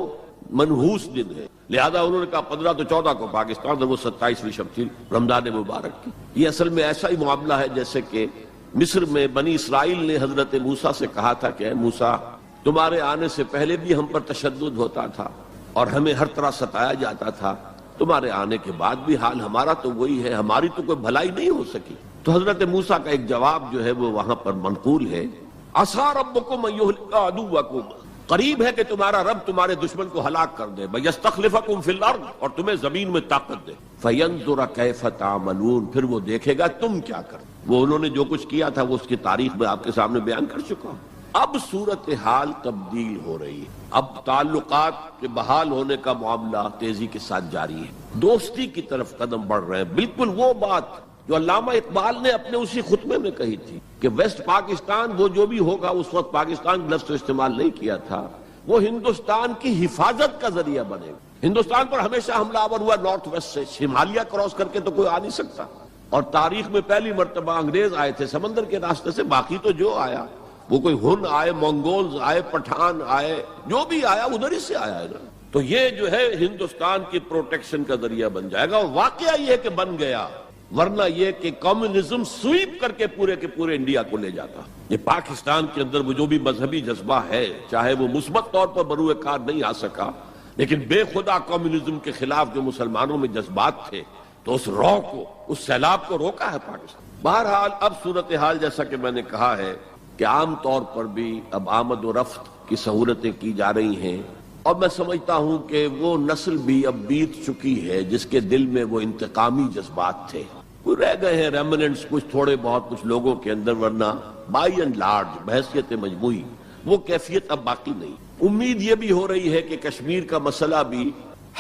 منحوس دن ہے، لہذا انہوں نے کہا 15 تو 14 کو پاکستان، اور وہ 27ویں شب تھی رمضان مبارک کی. یہ اصل میں ایسا ہی معاملہ ہے جیسے کہ مصر میں بنی اسرائیل نے حضرت موسیٰ سے کہا تھا کہ اے موسیٰ، تمہارے آنے سے پہلے بھی ہم پر تشدد ہوتا تھا اور ہمیں ہر طرح ستایا جاتا تھا، تمہارے آنے کے بعد بھی حال ہمارا تو وہی ہے، ہماری تو کوئی بھلائی نہیں ہو سکی. تو حضرت موسیٰ کا ایک جواب جو ہے وہ وہاں پر منقول ہے، عَسَىٰ رَبُّكُمْ أَن يُهْلِكَ عَدُوَّكُمْ، قریب ہے کہ تمہارا رب تمہارے دشمن کو ہلاک کر دے، وَيَسْتَخْلِفَكُمْ فِي الْأَرْضِ، اور تمہیں زمین میں طاقت دے، فَيَنْظُرَ كَيْفَ تَعْمَلُونَ، پھر وہ دیکھے گا تم کیا کرتے. وہ انہوں نے جو کچھ کیا تھا وہ اس کی تاریخ میں آپ کے سامنے بیان کر چکا ہوں. اب صورتحال تبدیل ہو رہی ہے، اب تعلقات کے بحال ہونے کا معاملہ تیزی کے ساتھ جاری ہے، دوستی کی طرف قدم بڑھ رہے ہیں. بالکل وہ بات جو علامہ اقبال نے اپنے اسی خطبے میں کہی تھی کہ ویسٹ پاکستان وہ جو بھی ہوگا، اس وقت پاکستان لفظ استعمال نہیں کیا تھا، وہ ہندوستان کی حفاظت کا ذریعہ بنے گا. ہندوستان پر ہمیشہ حملہ آور ہوا نارتھ ویسٹ سے، ہمالیہ کراس کر کے تو کوئی آ نہیں سکتا. اور تاریخ میں پہلی مرتبہ انگریز آئے تھے سمندر کے راستے سے، باقی تو جو آیا وہ کوئی ہن آئے، منگولز آئے، پٹھان آئے، جو بھی آیا ادھر ہی سے آیا ہے نا. تو یہ جو ہے ہندوستان کی پروٹیکشن کا ذریعہ بن جائے گا. اور واقعہ یہ ہے کہ بن گیا، ورنہ یہ کہ کمیونزم سویپ کر کے پورے انڈیا کو لے جاتا. یہ پاکستان کے اندر وہ جو بھی مذہبی جذبہ ہے، چاہے وہ مثبت طور پر بروئے کار نہیں آ سکا، لیکن بے خدا کمیونزم کے خلاف جو مسلمانوں میں جذبات تھے، تو اس رو کو، اس سیلاب کو روکا ہے پاکستان. بہرحال اب صورتحال جیسا کہ میں نے کہا ہے کہ عام طور پر بھی اب آمد و رفت کی سہولتیں کی جا رہی ہیں، اور میں سمجھتا ہوں کہ وہ نسل بھی اب بیت چکی ہے جس کے دل میں وہ انتقامی جذبات تھے. کوئی رہ گئے ہیں ریمننٹس کچھ تھوڑے بہت کچھ لوگوں کے اندر، ورنہ بائی اینڈ لارج بحیثیت مجموعی وہ کیفیت اب باقی نہیں. امید یہ بھی ہو رہی ہے کہ کشمیر کا مسئلہ بھی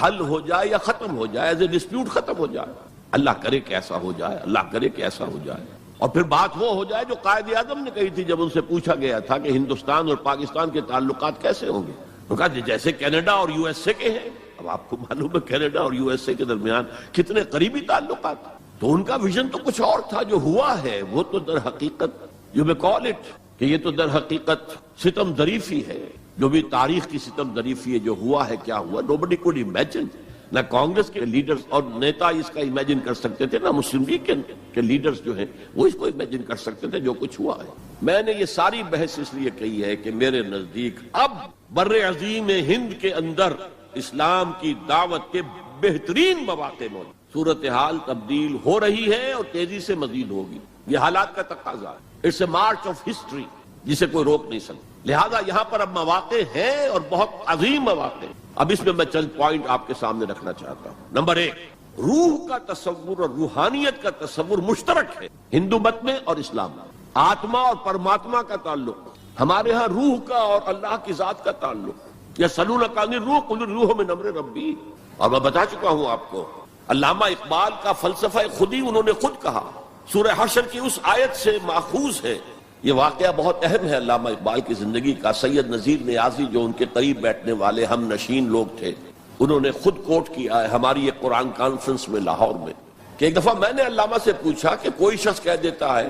حل ہو جائے یا ختم ہو جائے، ایز اے ڈسپیوٹ ختم ہو جائے. اللہ کرے کہ ایسا ہو جائے، اللہ کرے کہ ایسا ہو جائے. اور پھر بات وہ ہو جائے جو قائد اعظم نے کہی تھی جب ان سے پوچھا گیا تھا کہ ہندوستان اور پاکستان کے تعلقات کیسے ہوں گے. انہوں نے کہا جیسے کینیڈا اور یو ایس اے کے ہیں. اب آپ کو معلوم ہے کینیڈا اور یو ایس اے کے درمیان کتنے قریبی تعلقات. تو ان کا ویژن تو کچھ اور تھا، جو ہوا ہے وہ تو در حقیقت یو میں کال اٹ کہ یہ تو در حقیقت ستم ظریفی ہے. جو بھی تاریخ کی ستم ظریفی ہے، جو ہوا ہے کیا ہوا. nobody could imagine. نہ کانگریس کے لیڈرز اور نیتا اس کا امیجن کر سکتے تھے، نہ مسلم لیگ کے لیڈرز جو ہیں وہ اس کو امیجن کر سکتے تھے جو کچھ ہوا ہے. میں نے یہ ساری بحث اس لیے کہی ہے کہ میرے نزدیک اب بر عظیم ہند کے اندر اسلام کی دعوت کے بہترین مواقع موجود. صورتحال تبدیل ہو رہی ہے اور تیزی سے مزید ہوگی. یہ حالات کا تقاضا ہے. It's a march of history جسے کوئی روک نہیں سکتا. لہذا یہاں پر اب مواقع ہیں اور بہت عظیم مواقع. اب اس میں میں چند پوائنٹ آپ کے سامنے رکھنا چاہتا ہوں. نمبر 1، روح کا تصور اور روحانیت کا تصور مشترک ہے ہندو مت میں اور اسلام میں. آتما اور پرماتما کا تعلق، ہمارے ہاں روح کا اور اللہ کی ذات کا تعلق. یسألونک عن الروح قل الروح من امر ربی. اور میں بتا چکا ہوں آپ کو، علامہ اقبال کا فلسفہ خودی انہوں نے خود کہا، سورہ حشر کی اس آیت سے ماخوذ ہے. یہ واقعہ بہت اہم ہے علامہ اقبال کی زندگی کا. سید نذیر نیازی جو ان کے قریب بیٹھنے والے ہم نشین لوگ تھے، انہوں نے خود کوٹ کیا ہے ہماری ایک قرآن کانفرنس میں لاہور میں کہ ایک دفعہ میں نے علامہ سے پوچھا کہ کوئی شخص کہہ دیتا ہے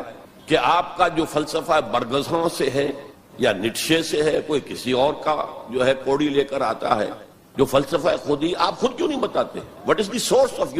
کہ آپ کا جو فلسفہ برگزاں سے ہے یا نیٹشے سے ہے، کوئی کسی اور کا جو ہے کوڑی لے کر آتا ہے، جو فلسفہ خودی آپ خود کیوں نہیں بتاتے؟ What is the source of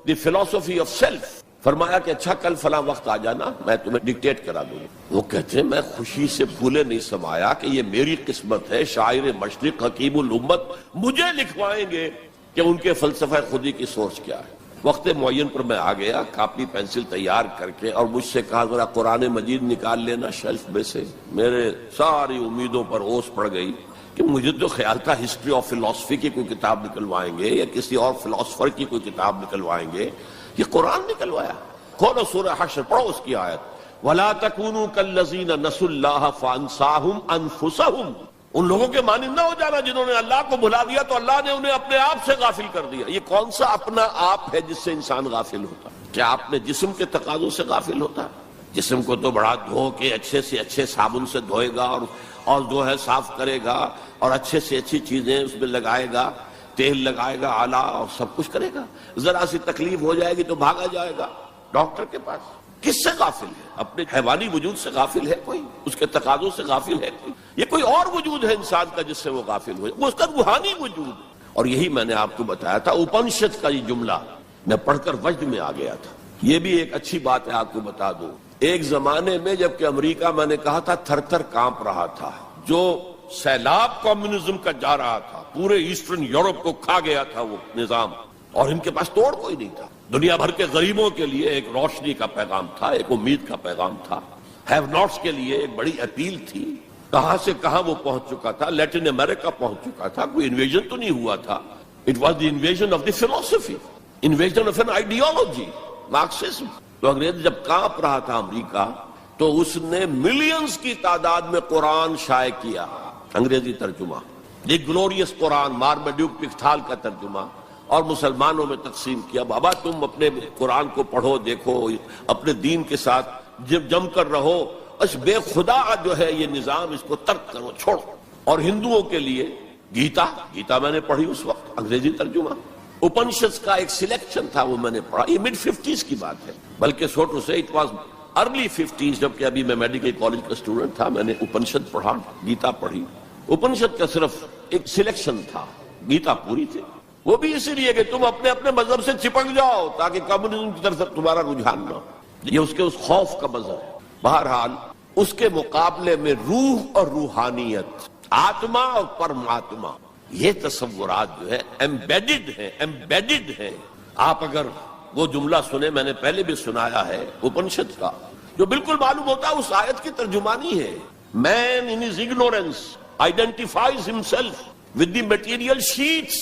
the philosophy of self؟ فرمایا کہ اچھا کل فلاں وقت آ جانا، میں تمہیں ڈکٹیٹ کرا دوں گا. وہ کہتے ہیں میں خوشی سے پھولے نہیں سمایا کہ یہ میری قسمت ہے، شاعر مشرق حکیم الامت مجھے لکھوائیں گے کہ ان کے فلسفہ خودی کی سورس کیا ہے. وقت معین پر میں آ گیا کاپی پینسل تیار کر کے، اور مجھ سے کہا ذرا قرآن مجید نکال لینا شیلف میں سے. میرے ساری امیدوں پر اوس پڑ گئی کہ مجھے تو خیال تھا ہسٹری آف فلاسفی کی کوئی کتاب نکلوائیں گے یا کسی اور فلاسفر کی کوئی کتاب نکلوائیں گے. یہ قرآن نکلوایا. کھولو سورہ حشر، پڑھو اس کی آیت، وَلَا تَكُونُوا كَالَّذِينَ نَسُوا اللَّهَ فَأَنسَاهُمْ أَنفُسَهُمْ. ان لوگوں کے مانند نہ ہو جانا جنہوں نے اللہ کو بھلا دیا تو اللہ نے انہیں اپنے آپ سے غافل کر دیا. یہ کون سا اپنا آپ ہے جس سے انسان غافل ہوتا؟ کیا اپنے جسم کے تقاضوں سے غافل ہوتا؟ جسم کو تو بڑا دھو کے اچھے سے اچھے صابن سے دھوئے گا اور جو ہے صاف کرے گا اور اچھے سے اچھی چیزیں اس میں لگائے گا، تیل لگائے گا اعلیٰ اور سب کچھ کرے گا، ذرا سی تکلیف ہو جائے گی تو بھاگا جائے گا ڈاکٹر کے پاس۔ کس سے غافل ہے؟ اپنے حیوانی وجود سے غافل ہے کوئی؟ اس کے تقاضوں سے غافل ہے کوئی؟ یہ کوئی اور وجود ہے انسان کا جس سے وہ غافل ہو، وہ اس کا روحانی وجود ہے۔ اور یہی میں نے آپ کو بتایا تھا، اپنشد کا یہ جملہ میں پڑھ کر وجد میں آ گیا تھا۔ یہ بھی ایک اچھی بات ہے، آپ کو بتا دوں، ایک زمانے میں جب کہ امریکہ میں نے کہا تھا تھر تھر کانپ رہا تھا، جو سیلاب کمیونزم کا جا رہا تھا، پورے ایسٹرن یورپ کو کھا گیا تھا وہ نظام، اور ان کے پاس توڑ کوئی نہیں تھا۔ دنیا بھر کے غریبوں کے لیے ایک روشنی کا پیغام تھا، ایک امید کا پیغام تھا، ہیو ناٹس کے لیے ایک بڑی اپیل تھی۔ کہاں سے کہاں وہ پہنچ چکا تھا، لیٹن امریکہ پہنچ چکا تھا، کوئی انویژن تو نہیں ہوا تھا۔ It was the invention of the philosophy, invention of an ideology, Marxism. تو انگریز جب کانپ رہا تھا امریکہ، تو اس نے ملینز کی تعداد میں قرآن شائع کیا، انگریزی ترجمہ، دی گلوریس قرآن، مارمیڈیوک پکتھال کا ترجمہ، اور مسلمانوں میں تقسیم کیا۔ بابا تم اپنے قرآن کو پڑھو، دیکھو، اپنے دین کے ساتھ جم کر رہو، اس بے خدا جو ہے یہ نظام، اس کو ترک کرو، چھوڑو۔ اور ہندوؤں کے لیے گیتا میں نے پڑھی اس وقت، انگریزی ترجمہ۔ اپنشد کا ایک سلیکشن تھا، وہ میں نے پڑھا، یہ mid 50s کی بات ہے، بلکہ سو ٹو سے اٹ واز ارلی 50s، جبکہ ابھی میں میڈیکل کالج کا اسٹوڈنٹ تھا، میں نے اپنشد پڑھا، گیتا پڑھی۔ اپنشد کا صرف ایک سلیکشن تھا، گیتا پوری تھی۔ وہ بھی اسی لیے کہ تم اپنے اپنے مذہب سے چپک جاؤ تاکہ کمیونزم کی طرف تمہارا رجحان نہ ہو، یہ اس کے اس خوف کا مظہر ہے۔ بہرحال اس کے مقابلے میں روح اور روحانیت، آتما اور پرماتما، یہ تصورات جو ہے ایمبیڈڈ ہیں۔ آپ اگر وہ جملہ سنیں، میں نے پہلے بھی سنایا ہے اپنشد کا، جو بالکل معلوم ہوتا ہے اس آیت کی ترجمانی ہے، man in his ignorance identifies himself with the material sheaths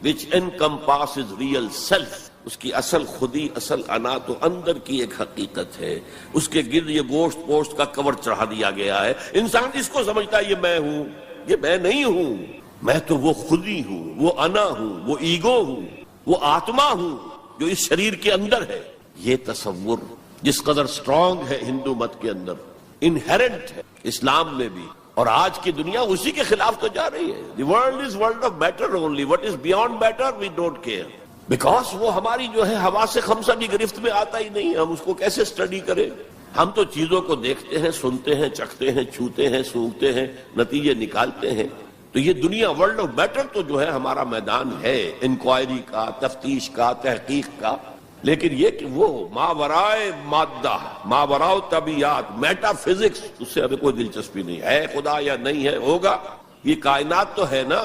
which encompasses real self۔ اس کی اصل خودی، اصل انا تو اندر کی ایک حقیقت ہے، اس کے گرد یہ گوشت پوشت کا کور چڑھا دیا گیا ہے۔ انسان اس کو سمجھتا ہے یہ میں ہوں، یہ میں نہیں ہوں، میں تو وہ خودی ہوں، وہ انا ہوں، وہ ایگو ہوں، وہ آتما ہوں جو اس شریر کے اندر ہے۔ یہ تصور جس قدر سٹرونگ ہے ہندو مت کے اندر، انہیرنٹ ہے اسلام میں بھی، اور آج کی دنیا اسی کے خلاف تو جا رہی ہے۔ The world is world of matter only. What is beyond matter we don't care. Because وہ ہماری جو ہے حواس خمسہ کی گرفت میں آتا ہی نہیں، ہم اس کو کیسے اسٹڈی کریں؟ ہم تو چیزوں کو دیکھتے ہیں، سنتے ہیں، چکھتے ہیں، چھوتے ہیں، سونگھتے ہیں، نتیجے نکالتے ہیں۔ تو یہ دنیا ورلڈ آف میٹر تو جو ہے ہمارا میدان ہے انکوائری کا، تفتیش کا، تحقیق کا، لیکن یہ کہ وہ ماورائے مادہ، ماورائے طبیعت، میٹا فزکس، اس سے ہمیں کوئی دلچسپی نہیں ہے، خدا یا نہیں ہے، ہوگا۔ یہ کائنات تو ہے نا،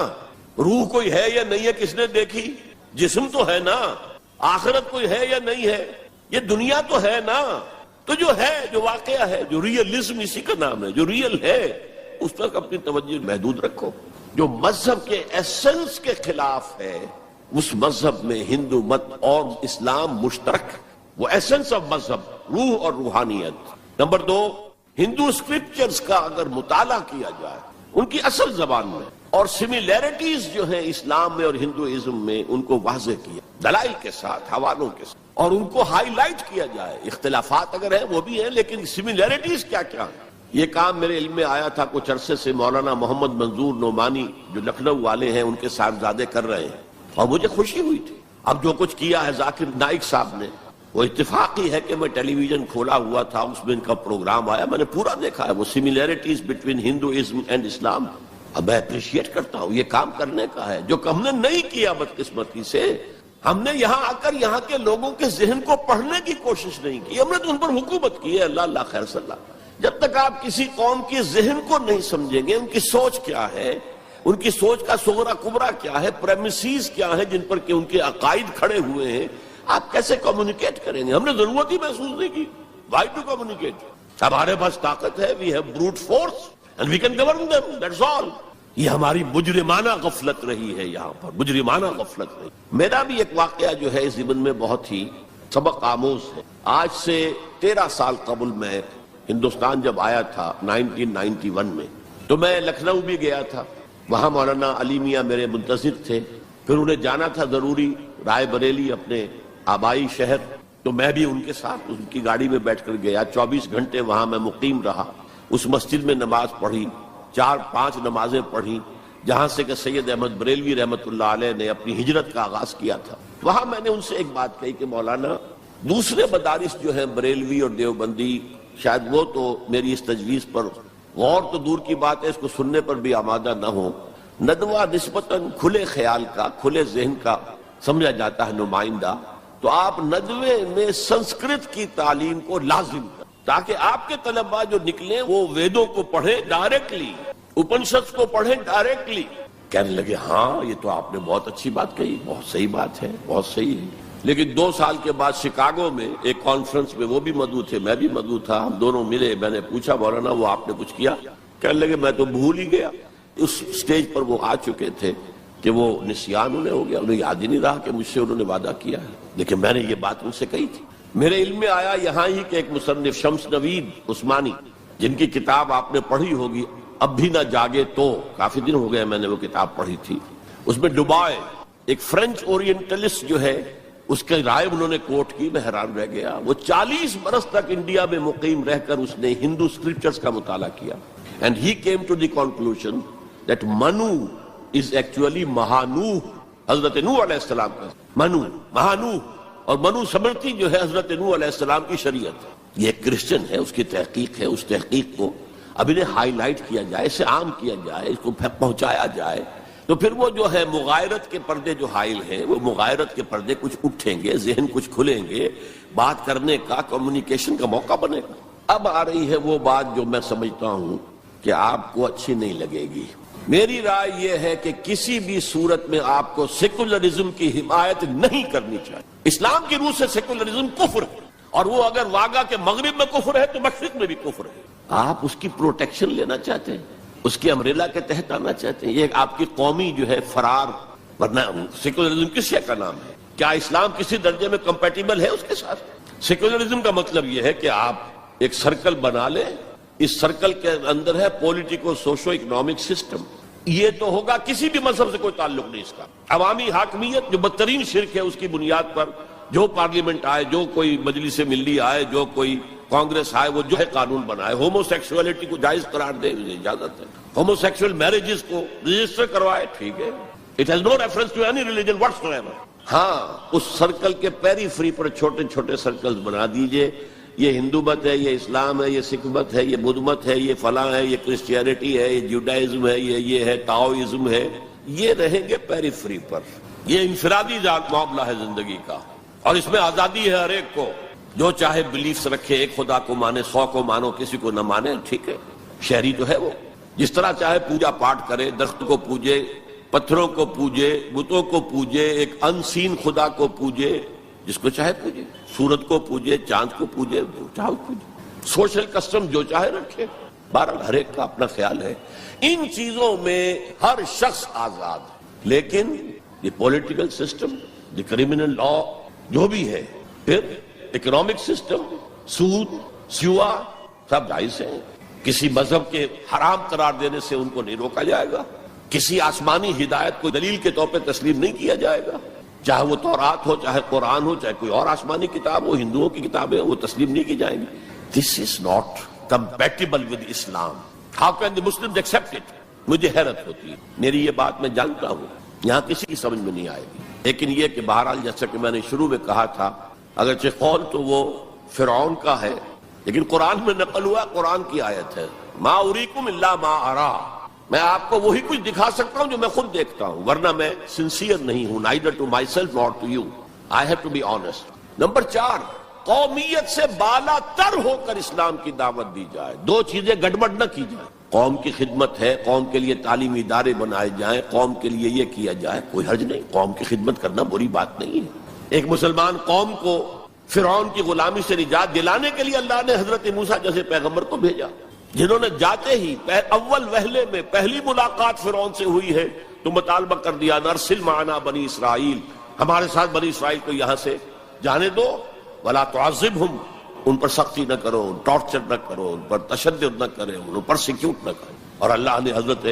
روح کوئی ہے یا نہیں ہے کس نے دیکھی؟ جسم تو ہے نا، آخرت کوئی ہے یا نہیں ہے؟ یہ دنیا تو ہے نا۔ تو جو ہے، جو واقعہ ہے، جو ریئلزم اسی کا نام ہے، جو ریئل ہے، اس پر اپنی توجہ محدود رکھو۔ جو مذہب کے ایسنس کے خلاف ہے، اس مذہب میں ہندو مت اور اسلام مشترک، وہ ایسنس آف مذہب، روح اور روحانیت۔ نمبر 2، ہندو اسکرپچرز کا اگر مطالعہ کیا جائے ان کی اصل زبان میں، اور سملیرٹیز جو ہیں اسلام میں اور ہندوازم میں، ان کو واضح کیا دلائل کے ساتھ، حوالوں کے ساتھ، اور ان کو ہائی لائٹ کیا جائے۔ اختلافات اگر ہیں وہ بھی ہیں، لیکن سملیرٹیز کیا کیا ہیں۔ یہ کام میرے علم میں آیا تھا کچھ عرصے سے، مولانا محمد منظور نعمانی جو لکھنؤ والے ہیں، ان کے صاحبزادے کر رہے ہیں، اور مجھے خوشی ہوئی تھی۔ اب جو کچھ کیا ہے ذاکر نائک صاحب نے، وہ اتفاقی ہے کہ میں ٹیلی ویژن کھولا ہوا تھا، اس میں ان کا پروگرام آیا، میں نے پورا دیکھا ہے، وہ سملیرٹیز بٹوین ہندوازم اینڈ اسلام۔ اب میں اپریشیٹ کرتا ہوں، یہ کام کرنے کا ہے جو ہم نے نہیں کیا بدقسمتی سے۔ ہم نے یہاں آ کر یہاں کے لوگوں کے ذہن کو پڑھنے کی کوشش نہیں کی، ہم نے تو ان پر حکومت کی ہے۔ اللہ اللہ خیر صلی اللہ۔ جب تک آپ کسی قوم کے ذہن کو نہیں سمجھیں گے، ان کی سوچ کیا ہے، ان کی سوچ کا صغرا کبرا کیا ہے، پریمیسز کیا ہے جن پر کہ ان کے عقائد کھڑے ہوئے ہیں، آپ کیسے کمیونیکیٹ کریں گے؟ ہم نے ضرورت ہی محسوس نہیں کی۔ Why to communicate? ہمارے پاس طاقت ہے، we have brute force and we can govern them, that's all. یہ ہماری مجرمانہ غفلت رہی ہے، یہاں پر مجرمانہ غفلت رہی۔ میرا بھی ایک واقعہ جو ہے اس ضمن میں بہت ہی سبق آموز ہے۔ آج سے 13 سال قبل میں ہندوستان جب آیا تھا 1991 میں، تو میں لکھنؤ بھی گیا تھا، وہاں مولانا علی میاں میرے منتظر تھے، پھر انہیں جانا تھا ضروری رائے بریلی اپنے آبائی شہر، تو میں بھی ان کے ساتھ ان کی گاڑی میں بیٹھ کر گیا۔ 24 گھنٹے وہاں میں مقیم رہا، اس مسجد میں نماز پڑھی، 4-5 نمازیں پڑھی جہاں سے کہ سید احمد بریلوی رحمۃ اللہ علیہ نے اپنی ہجرت کا آغاز کیا تھا. وہاں میں نے ان سے ایک بات کہی کہ مولانا دوسرے مدارس جو ہیں بریلوی اور دیوبندی شاید وہ تو میری اس تجویز پر غور تو دور کی بات ہے اس کو سننے پر بھی آمادہ نہ ہو. ندوہ نسبتاً کھلے خیال کا کھلے ذہن کا سمجھا جاتا ہے نمائندہ، تو آپ ندوے میں سنسکرت کی تعلیم کو لازم کریں تاکہ آپ کے طلباء جو نکلیں وہ ویدوں کو پڑھیں ڈائریکٹلی، اپنشد کو پڑھیں ڈائریکٹلی. کہنے لگے ہاں یہ تو آپ نے بہت اچھی بات کہی، بہت صحیح بات ہے، بہت صحیح ہے. لیکن 2 سال کے بعد شکاگو میں ایک کانفرنس میں وہ بھی مدعو تھے، میں بھی مدعو تھا، ہم دونوں ملے. میں نے پوچھا مولانا وہ آپ نے کچھ کیا؟ کہنے لگے میں تو بھول ہی گیا. اس سٹیج پر وہ آ چکے تھے کہ وہ نسیان انہیں ہو گیا، انہیں یاد ہی نہیں رہا کہ مجھ سے انہوں نے وعدہ کیا ہے. لیکن میں نے یہ بات ان سے کہی تھی. میرے علم میں آیا یہاں ہی کہ ایک مصنف شمس نوید عثمانی جن کی کتاب آپ نے پڑھی ہوگی اب بھی نہ جاگے تو، کافی دن ہو گئے میں نے وہ کتاب پڑھی تھی. اس میں ڈوبائے ایک فرینچ اورینٹلسٹ جو ہے اس کی رائے انہوں نے کوٹ کی، میں حیران رہ گیا. وہ 40 برس تک انڈیا میں مقیم رہ کر اس نے ہندو اسکرپچرز کا مطالعہ کیا. And he came to the conclusion that Manu is actually مہانوح، حضرت نوح علیہ السلام کا منو مہانوح، اور منو سمرتی جو ہے حضرت نوح علیہ السلام کی شریعت. یہ ایک کرسچن ہے، اس کی تحقیق ہے. اس تحقیق کو اب انہیں ہائی لائٹ کیا جائے، اسے عام کیا جائے، اس کو پہنچایا جائے، تو پھر وہ جو ہے مغایرت کے پردے جو حائل ہیں وہ مغایرت کے پردے کچھ اٹھیں گے، ذہن کچھ کھلیں گے، بات کرنے کا کمیونیکیشن کا موقع بنے گا. اب آ رہی ہے وہ بات جو میں سمجھتا ہوں کہ آپ کو اچھی نہیں لگے گی. میری رائے یہ ہے کہ کسی بھی صورت میں آپ کو سیکولرزم کی حمایت نہیں کرنی چاہیے. اسلام کی روح سے سیکولرزم کفر ہے، اور وہ اگر واگا کے مغرب میں کفر ہے تو مشرق میں بھی کفر ہے. آپ اس کی پروٹیکشن لینا چاہتے ہیں، اس کی امبریلا کے تحت آنا چاہتے ہیں. یہ آپ کی قومی جو ہے فرار، ورنہ سیکولرزم کس شے کا نام ہے؟ کیا اسلام کسی درجے میں کمپیٹیبل ہے اس کے ساتھ؟ سیکولرزم کا مطلب یہ ہے کہ آپ ایک سرکل بنا لیں، اس سرکل کے اندر ہے پولیٹیکو سوشو اکنامک سسٹم. یہ تو ہوگا، کسی بھی مذہب سے کوئی تعلق نہیں اس کا. عوامی حاکمیت جو بدترین شرک ہے اس کی بنیاد پر جو پارلیمنٹ آئے، جو کوئی مجلس ملی آئے، جو کوئی کانگریس آئے، وہ جو ہے قانون بنائے. ہومو سیکسولیٹی کو جائز قرار دے، اجازت ہے. ہومو سیکسول میرجز کو رجسٹر کروائے، ٹھیک ہے. It has no reference to any religion whatsoever. ہاں اس سرکل کے پیری فری پر چھوٹے چھوٹے سرکلز بنا دیجئے. یہ ہندو مت ہے، یہ اسلام ہے، یہ سکھ مت ہے، یہ بدھ مت ہے، یہ فلاں ہے، یہ کرسچینٹی ہے، یہ جوڈائزم ہے، یہ ہے تاؤزم ہے. یہ رہیں گے پیری فری پر. یہ انفرادی معاملہ ہے زندگی کا، اور اس میں آزادی ہے ہر ایک کو. جو چاہے بلیفز رکھے، ایک خدا کو مانے، 100 کو مانو، کسی کو نہ مانے، ٹھیک ہے. شہری جو ہے وہ جس طرح چاہے پوجا پاٹ کرے، درخت کو پوجے، پتھروں کو پوجے، بتوں کو پوجے، ایک انسین خدا کو پوجے، جس کو چاہے پوجے، سورج کو پوجے، چاند کو پوجے، جو چاہے پوجے. سوشل کسٹم جو چاہے رکھے. بہرحال ہر ایک کا اپنا خیال ہے. ان چیزوں میں ہر شخص آزاد ہے، لیکن یہ پولیٹیکل سسٹم، یہ کرمنل لا جو بھی ہے، پھر اکنامک سسٹم، سود، سیوا، سب جائز ہیں. کسی مذہب کے حرام قرار دینے سے ان کو نہیں روکا جائے گا. کسی آسمانی ہدایت کو دلیل کے طور پہ تسلیم نہیں کیا جائے گا. چاہے وہ تورات ہو، چاہے قرآن ہو، چاہے کوئی اور آسمانی کتاب ہو، ہندوؤں کی کتابیں وہ تسلیم نہیں کی جائیں گی. This is not compatible with Islam. How can the Muslims accept it? مجھے حیرت ہوتی ہے. میری یہ بات میں جانتا ہوں یہاں کسی کی سمجھ میں نہیں آئے گی، لیکن یہ کہ بہرحال جیسا کہ میں نے شروع میں کہا تھا، اگرچہ قول تو وہ فرعون کا ہے، لیکن قرآن میں نقل ہوا، قرآن کی آیت ہے، ما اریکم الا ما ارا. میں آپ کو وہی کچھ دکھا سکتا ہوں جو میں خود دیکھتا ہوں، ورنہ میں سنسیئر نہیں ہوں، neither to myself nor to you. I have to be honest. Number 4، قومیت سے بالا تر ہو کر اسلام کی دعوت دی جائے. 2 چیزیں گڑبڑ نہ کی جائیں. قوم کی خدمت ہے، قوم کے لیے تعلیمی ادارے بنائے جائیں، قوم کے لیے یہ کیا جائے، کوئی حرج نہیں. قوم کی خدمت کرنا بری بات نہیں ہے. ایک مسلمان قوم کو فرعون کی غلامی سے نجات دلانے کے لیے اللہ نے حضرت موسیٰ جیسے پیغمبر کو بھیجا، جنہوں نے جاتے ہی اول وہلے میں پہلی ملاقات فرعون سے ہوئی ہے تو مطالبہ کر دیا، نرسل معنا بنی اسرائیل، ہمارے ساتھ بنی اسرائیل کو یہاں سے جانے دو، ولا تعذبہم، ان پر سختی نہ کرو، ٹارچر نہ کرو، ان پر تشدد نہ کرے، ان پر پرسیکیوٹ نہ کرو. اور اللہ نے حضرت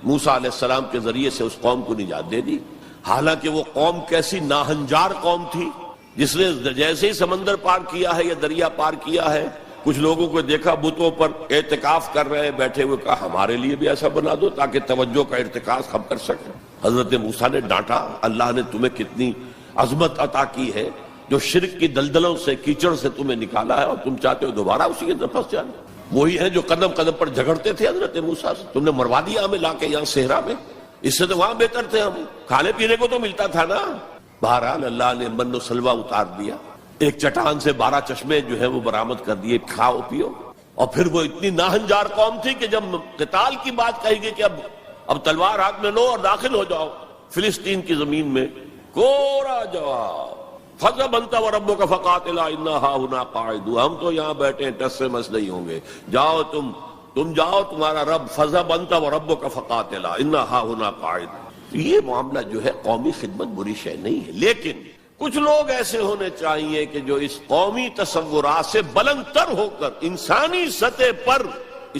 موسیٰ علیہ السلام کے ذریعے سے اس قوم کو نجات دے دی. حالانکہ وہ قوم کیسی ناہنجار قوم تھی، جس نے جیسے ہی سمندر پار کیا ہے یا دریا پار کیا ہے کچھ لوگوں کو دیکھا بتوں پر اعتکاف کر رہے ہیں بیٹھے ہوئے، کہا ہمارے لیے بھی ایسا بنا دو تاکہ توجہ کا ارتکاز ہم کر سکیں۔ حضرت موسیٰ نے ڈانٹا، اللہ نے تمہیں کتنی عظمت عطا کی ہے، جو شرک کی دلدلوں سے، کیچڑ سے تمہیں نکالا ہے، اور تم چاہتے ہو دوبارہ اسی کے اندر پھنس جانا۔ وہی ہیں جو قدم قدم پر جھگڑتے تھے حضرت موسیٰ سے، تم نے مروا دیا ہمیں لا کے یہاں صحرا میں، اس سے تو وہاں بہتر تھے، ہم کھانے پینے کو تو ملتا تھا نا۔ بہرحال اللہ نے من و سلوہ اتار دیا، ایک چٹان سے 12 چشمے جو ہے وہ برآمد کر دیے، کھاؤ پیو۔ اور پھر وہ اتنی ناہنجار قوم تھی کہ جب قتال کی بات کہی گئی کہ اب تلوار ہاتھ میں لو اور داخل ہو جاؤ فلسطین کی زمین میں، کورا جواب، فَاذْهَبْ أَنْتَ وَرَبُّكَ فَقَاتِلَا إِنَّا هَاهُنَا قَاعِدُونَ، ہم تو یہاں بیٹھے ہیں، ٹس سے مس نہیں ہوں گے، جاؤ تم جاؤ، تمہارا رب، فَاذْهَبْ أَنْتَ وَرَبُّكَ فَقَاتِلَا إِنَّا هَاهُنَا قَاعِدُونَ۔ یہ معاملہ جو ہے قومی خدمت بری شے نہیں ہے، لیکن کچھ لوگ ایسے ہونے چاہیے کہ جو اس قومی تصورات سے بلند تر ہو کر انسانی سطح پر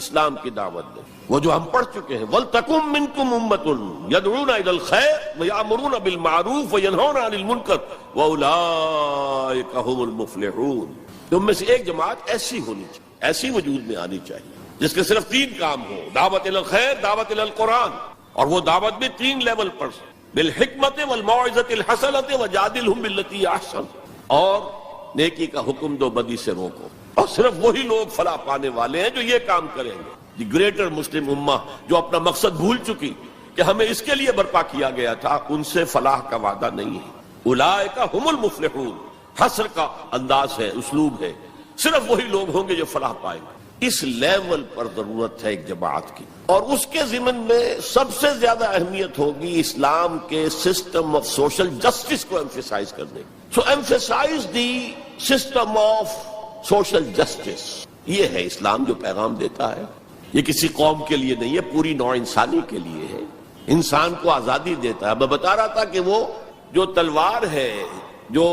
اسلام کی دعوت دیں، وہ جو ہم پڑھ چکے ہیں، وَلْتَكُن مِّنكُمْ أُمَّةٌ يَدْعُونَ إِلَى الْخَيْرِ وَيَأْمُرُونَ بِالْمَعْرُوفِ وَيَنْهَوْنَ عَنِ الْمُنكَرِ وَأُولَٰئِكَ هُمُ الْمُفْلِحُونَ۔ تم میں سے ایک جماعت ایسی ہونی چاہیے، ایسی وجود میں آنی چاہیے جس کے صرف 3 کام ہو، دعوت الی الخیر، دعوت الی القرآن، اور وہ دعوت بھی 3 لیول پر، بالحکمت والموعظۃ الحسنۃ وجادلھم باللتی ہی احسن، اور نیکی کا حکم دو، بدی سے روکو۔ اور صرف وہی لوگ فلاح پانے والے ہیں جو یہ کام کریں گے۔ دی گریٹر مسلم امہ جو اپنا مقصد بھول چکی کہ ہمیں اس کے لیے برپا کیا گیا تھا، ان سے فلاح کا وعدہ نہیں ہے۔ اولئک ھم المفلحون، حصر کا انداز ہے، اسلوب ہے، صرف وہی لوگ ہوں گے جو فلاح پائیں گے۔ اس لیول پر ضرورت ہے ایک جماعت کی، اور اس کے ضمن میں سب سے زیادہ اہمیت ہوگی اسلام کے سسٹم آف سوشل جسٹس کو ایمفیسائز کرنے کی۔ So emphasise the system of social justice, یہ ہے اسلام جو پیغام دیتا ہے۔ یہ کسی قوم کے لیے نہیں ہے، پوری نوع انسانی کے لیے ہے، انسان کو آزادی دیتا ہے۔ میں بتا رہا تھا کہ وہ جو تلوار ہے، جو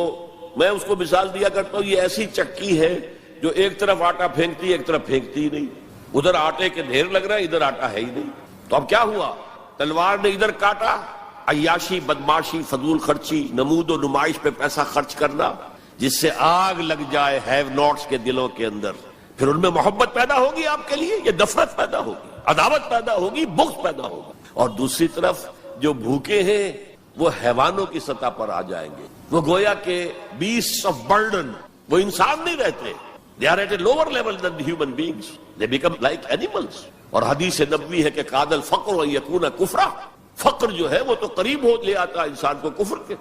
میں اس کو مثال دیا کرتا ہوں، یہ ایسی چکی ہے جو ایک طرف آٹا پھینکتی ہے، ایک طرف پھینکتی ہی نہیں، ادھر آٹے کے ڈھیر لگ رہا ہے، ادھر آٹا ہے ہی نہیں۔ تو اب کیا ہوا؟ تلوار نے ادھر کاٹا، عیاشی، بدماشی، فضول خرچی، نمود و نمائش پہ پیسہ خرچ کرنا، جس سے آگ لگ جائے ہیو ناٹس کے دلوں کے اندر، پھر ان میں محبت پیدا ہوگی آپ کے لیے، یہ نفرت پیدا ہوگی، عداوت پیدا ہوگی، بغض پیدا ہوگا۔ اور دوسری طرف جو بھوکے ہیں وہ حیوانوں کی سطح پر آ جائیں گے، وہ گویا کہ beasts of burden، وہ انسان نہیں رہتے، they are at a lower level than the human beings, they become like animals۔ اور حدیث نبوی ہے کہ قاد الفقر ان یکون کفرا، فقر جو ہے وہ تو قریب ہو لے آتا انسان کو کفر کے۔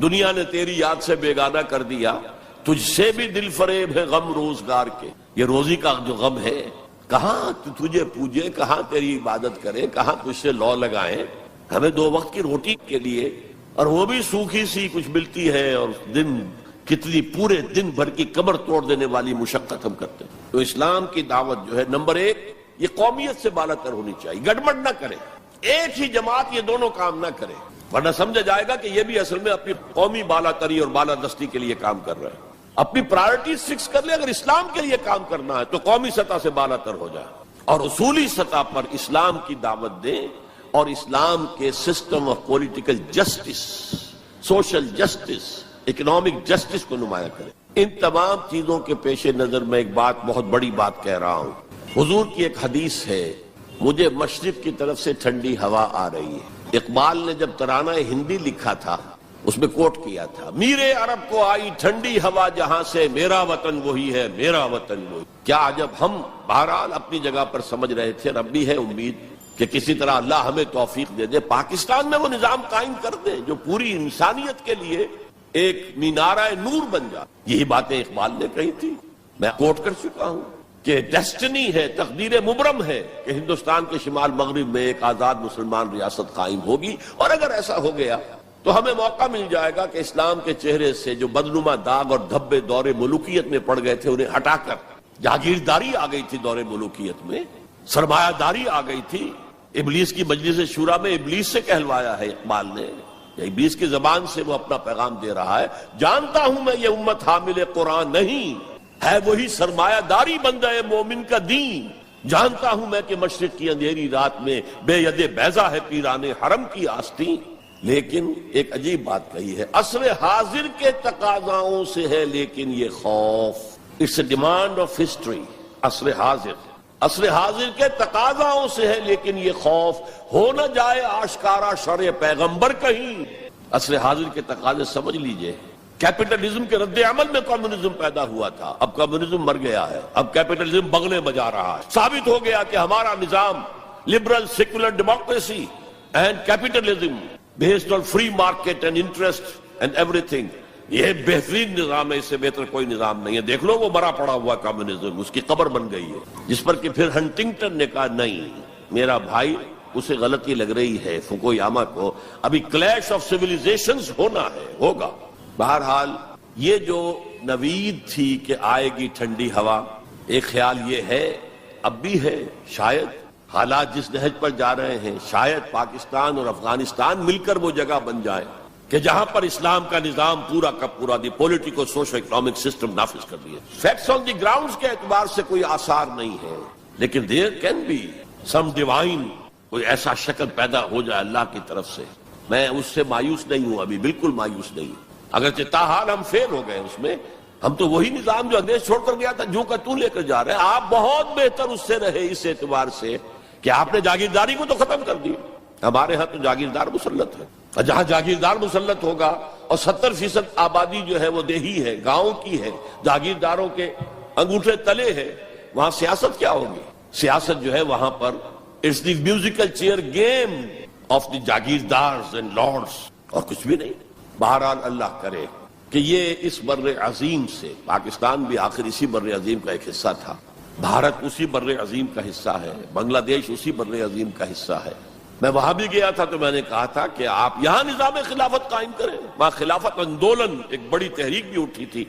دنیا نے تیری یاد سے بیگانہ کر دیا، تجھ سے بھی دل فریب ہے غم روزگار کے۔ یہ روزی کا جو غم ہے، کہاں تجھے پوجے، کہاں تیری عبادت کرے، کہاں تجھ سے لو لگائیں۔ ہمیں 2 وقت کی روٹی کے لیے، اور وہ بھی سوکھی سی کچھ ملتی ہے، اور دن کتنی پورے دن بھر کی کمر توڑ دینے والی مشقت ہم کرتے ہیں۔ تو اسلام کی دعوت جو ہے، نمبر 1 یہ قومیت سے بالا تر ہونی چاہیے، گڑبڑ نہ کرے، ایک ہی جماعت یہ دونوں کام نہ کرے، ورنہ سمجھا جائے گا کہ یہ بھی اصل میں اپنی قومی بالا تری اور بالا دستی کے لیے کام کر رہے ہیں۔ اپنی پرائرٹیز فکس کر لے، اگر اسلام کے لیے کام کرنا ہے تو قومی سطح سے بالا تر ہو جائے، اور اصولی سطح پر اسلام کی دعوت دیں، اور اسلام کے system of political justice, social justice, economic justice کو نمایاں کریں۔ ان تمام چیزوں کے پیش نظر میں ایک بات، بہت بڑی بات کہہ رہا ہوں۔ حضور کی ایک حدیث ہے، مجھے مشرق کی طرف سے ٹھنڈی ہوا آ رہی ہے۔ اقبال نے جب ترانہ ہندی لکھا تھا اس میں کوٹ کیا تھا، میرے عرب کو آئی ٹھنڈی ہوا جہاں سے، میرا وطن وہی ہے، میرا وطن وہی۔ کیا عجب، ہم بہرحال اپنی جگہ پر سمجھ رہے تھے، رب بھی ہے امید کہ کسی طرح اللہ ہمیں توفیق دے دے، پاکستان میں وہ نظام قائم کر دے جو پوری انسانیت کے لیے ایک مینارہ نور بن جائے۔ یہی باتیں اقبال نے کہی تھی، میں کوٹ کر چکا ہوں کہ ڈیسٹنی ہے، تقدیر مبرم ہے کہ ہندوستان کے شمال مغرب میں ایک آزاد مسلمان ریاست قائم ہوگی، اور اگر ایسا ہو گیا تو ہمیں موقع مل جائے گا کہ اسلام کے چہرے سے جو بدنما داغ اور دھبے دور ملوکیت میں پڑ گئے تھے انہیں ہٹا کر جاگیرداری آ گئی تھی، دور ملوکیت میں سرمایہ داری آ گئی تھی۔ ابلیس کی مجلس شورا میں ابلیس سے کہلوایا ہے اقبال نے، ابلیس کی زبان سے وہ اپنا پیغام دے رہا ہے، جانتا ہوں میں یہ امت حامل قرآن نہیں ہے، وہی سرمایہ داری بندہ مومن کا دین، جانتا ہوں میں کہ مشرق کی اندھیری رات میں بے ید بیضا ہے پیران حرم کی آستین۔ لیکن ایک عجیب بات کہی ہے، عصر حاضر کے تقاضاؤں سے ہے لیکن یہ خوف، it's a demand of history, عصر حاضر کے تقاضاؤں سے ہے، لیکن یہ خوف ہو نہ جائے آشکارا شرع پیغمبر کہیں۔ عصر حاضر کے تقاضے سمجھ لیجئے، کیپٹلزم کے رد عمل میں کمیونزم پیدا ہوا تھا، اب کمیونزم مر گیا ہے، اب کیپٹلزم بغلیں بجا رہا ہے۔ ثابت ہو گیا کہ ہمارا نظام liberal secular democracy and capitalism based on free market and interest and every thing, یہ بہترین نظام ہے، اس سے بہتر کوئی نظام نہیں ہے۔ دیکھ لو وہ مرا پڑا ہوا کمیونزم، اس کی قبر بن گئی ہے، جس پر کہ پھر ہنٹنگٹن نے کہا نہیں میرا بھائی اسے غلطی لگ رہی ہے، فوکویاما کو ابھی کلیش آف سیویلائزیشنز ہونا ہے، ہوگا۔ بہرحال یہ جو نوید تھی کہ آئے گی ٹھنڈی ہوا، ایک خیال یہ ہے، اب بھی ہے، شاید حالات جس نہج پر جا رہے ہیں شاید پاکستان اور افغانستان مل کر وہ جگہ بن جائے کہ جہاں پر اسلام کا نظام پورا کا پورا دی پولیٹیکو سوشو اکنامک سسٹم نافذ کر دیا۔ فیکٹس آن دی گراؤنڈز کے اعتبار سے کوئی آثار نہیں ہے، لیکن there can be some divine, کوئی ایسا شکل پیدا ہو جائے اللہ کی طرف سے۔ میں اس سے مایوس نہیں ہوں، ابھی بالکل مایوس نہیں ہوں، اگرچہ تاحال ہم فیل ہو گئے اس میں، ہم تو وہی نظام جو انگریز چھوڑ کر گیا تھا جو کا تو لے کر جا رہے ہیں۔ آپ بہت بہتر اس سے رہے اس اعتبار سے کہ آپ نے جاگیرداری کو تو ختم کر دی۔ ہمارے ہاں تو جاگیردار مسلط ہے، اور جہاں جاگیردار مسلط ہوگا اور 70% آبادی جو ہے وہ دیہی ہے، گاؤں کی ہے، جاگیرداروں کے انگوٹھے تلے ہے، وہاں سیاست کیا ہوگی؟ سیاست جو ہے وہاں پر it's the musical chair game of the jagirdars and lords, اور کچھ بھی نہیں۔ بہرحال اللہ کرے کہ یہ اس بر عظیم سے، پاکستان بھی آخر اسی بر عظیم کا ایک حصہ تھا، بھارت اسی بر عظیم کا حصہ ہے، بنگلہ دیش اسی بر عظیم کا حصہ ہے۔ میں وہاں بھی گیا تھا تو میں نے کہا تھا کہ آپ یہاں نظام خلافت قائم کریں۔ وہاں خلافت اندولن ایک بڑی تحریک بھی اٹھی تھی،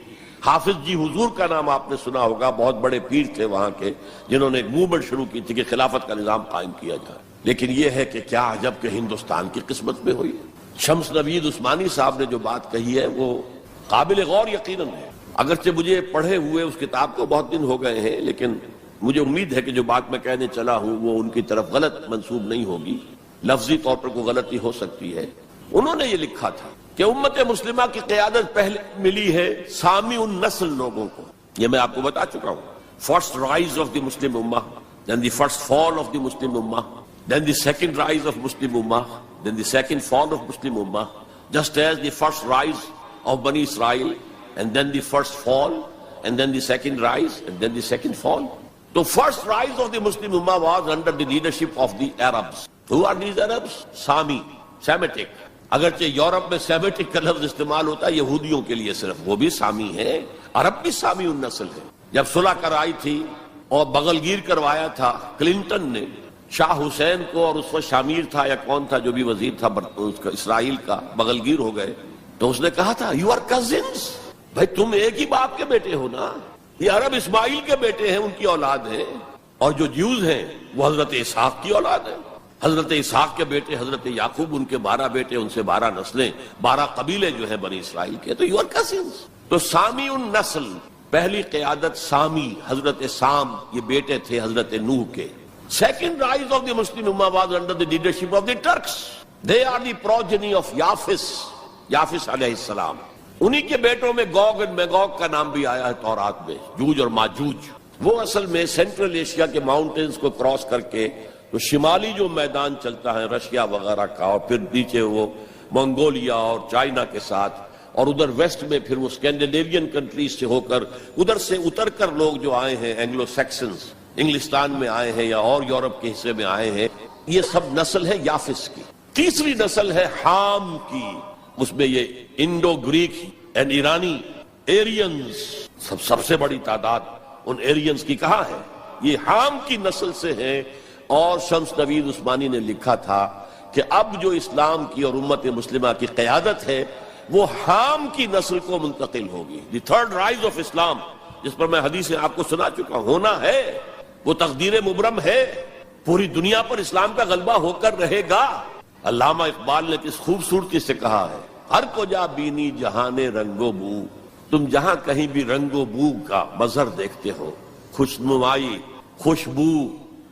حافظ جی حضور کا نام آپ نے سنا ہوگا، بہت بڑے پیر تھے وہاں کے، جنہوں نے ایک موومنٹ شروع کی تھی کہ خلافت کا نظام قائم کیا جائے۔ لیکن یہ ہے کہ کیا عجب کہ ہندوستان کی قسمت میں ہوئی۔ شمس نوید عثمانی صاحب نے جو بات کہی ہے وہ قابل غور یقیناً ہے، اگرچہ مجھے پڑھے ہوئے اس کتاب کو بہت دن ہو گئے ہیں، لیکن مجھے امید ہے کہ جو بات میں کہنے چلا ہوں وہ ان کی طرف غلط منسوب نہیں ہوگی، لفظی طور پر کوئی غلطی ہو سکتی ہے۔ انہوں نے یہ لکھا تھا کہ امت مسلمہ کی قیادت پہلے ملی ہے سامی النسل لوگوں کو، یہ میں آپ کو بتا چکا ہوں۔ First rise of the Muslim امہ، then the first fall of the Muslim ummah, then the second rise of Muslim ummah, then the second fall of Muslim ummah, just as the first rise of Bani Israel, and then the first fall, and then the second rise, and then the second fall. The first rise of the Muslim ummah was under the leadership of the Arabs. Who are these Arabs? Sami, Semitic. اگرچہ یورپ میں سیمیٹک کا لفظ استعمال ہوتا ہے یہودیوں کے لیے صرف، وہ بھی سامی ہے، عرب بھی سامی النسل ہے۔ جب صلح کرائی تھی اور بغلگیر کروایا تھا کلنٹن نے شاہ حسین کو، اور اس وقت شامیر تھا یا کون تھا جو بھی وزیر تھا اسرائیل کا، بغلگیر ہو گئے، تو اس نے کہا تھا یو آر کزنس، بھائی تم ایک ہی باپ کے بیٹے ہو نا، یہ عرب اسماعیل کے بیٹے ہیں، ان کی اولاد ہیں، اور جو جیوز ہیں وہ حضرت اسحاق کی اولاد ہیں، حضرت اسحاق کے بیٹے حضرت یعقوب، ان کے 12 بیٹے، ان سے 12 نسلیں، 12 قبیلے جو ہیں بنی اسرائیل کے، تو یو آر کزنس۔ تو سامی النسل، پہلی قیادت سامی، حضرت سام، یہ بیٹے تھے حضرت نوح کے۔ Second rise of the Muslim امہ was under the leadership of the Turks, they are the progeny of یافس علیہ السلام، انہی کے بیٹوں میں گوگ اینڈ میگوگ کا نام بھی آیا ہے تورات میں، جوج اور ماجوج۔ وہ اصل میں سینٹرل ایشیا کے ماؤنٹینز کو کراس کر کے تو شمالی جو میدان چلتا ہے رشیا وغیرہ کا، اور پھر نیچے وہ منگولیا اور چائنا کے ساتھ، اور ادھر ویسٹ میں پھر وہ اسکینڈینیوین کنٹریز سے ہو کر ادھر سے اتر کر لوگ جو آئے ہیں اینگلو سیکسنز، انگلستان میں آئے ہیں یا اور یورپ کے حصے میں آئے ہیں، یہ سب نسل ہے یافس کی۔ تیسری نسل ہے حام کی، اس میں یہ انڈو گریک اینڈ ایرانی ایرینز، سب سے بڑی تعداد ان ایرینز کی کہاں ہے؟ یہ حام کی نسل سے ہے۔ اور شمس نوید عثمانی نے لکھا تھا کہ اب جو اسلام کی اور امت مسلمہ کی قیادت ہے وہ حام کی نسل کو منتقل ہوگی۔ دی تھرڈ رائز آف اسلام، جس پر میں حدیثیں آپ کو سنا چکا ہوں، ہونا ہے، وہ تقدیر مبرم ہے، پوری دنیا پر اسلام کا غلبہ ہو کر رہے گا۔ علامہ اقبال نے کس خوبصورتی سے کہا ہے، ہر کو جا بینی جہان رنگ و بو، تم جہاں کہیں بھی رنگ و بو کا مظہر دیکھتے ہو، خوشنمائی، خوشبو،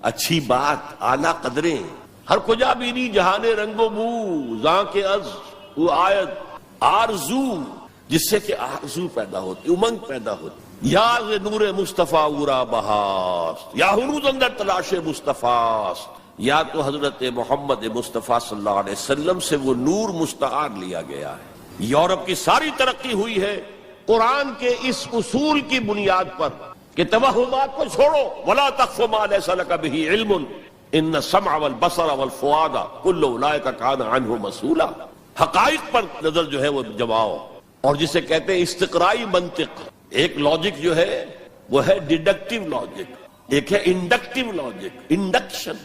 اچھی بات، اعلیٰ قدریں، ہر کجا بینی جہان رنگ و بو، زاں کے از وہ آیت آرزو، جس سے کہ آرزو پیدا ہوتی، امنگ پیدا ہوتی۔ یا ز نور مصطفیٰ اورا بہاست، یا ہنوز اندر تلاش مصطفیٰست، یا تو حضرت محمد مصطفیٰ صلی اللہ علیہ وسلم سے وہ نور مستعار لیا گیا ہے۔ یورپ کی ساری ترقی ہوئی ہے قرآن کے اس اصول کی بنیاد پر کہ توہمات کو چھوڑو، وَلَا تَقْفُ مَا لَيْسَ لَكَ بِهِ عِلْمٌ إِنَّ السَّمْعَ وَالْبَصَرَ وَالْفُؤَادَ كُلُّ أُولَٰئِكَ كَانَ عَنْهُ مسئولا۔ حقائق پر نظر جو ہے وہ جماؤ، اور جسے کہتے ہیں استقرائی منطق۔ ایک لاجک جو ہے وہ ہے ڈیڈکٹیو لاجک، ایک ہے انڈکٹیو لاجک، انڈکشن۔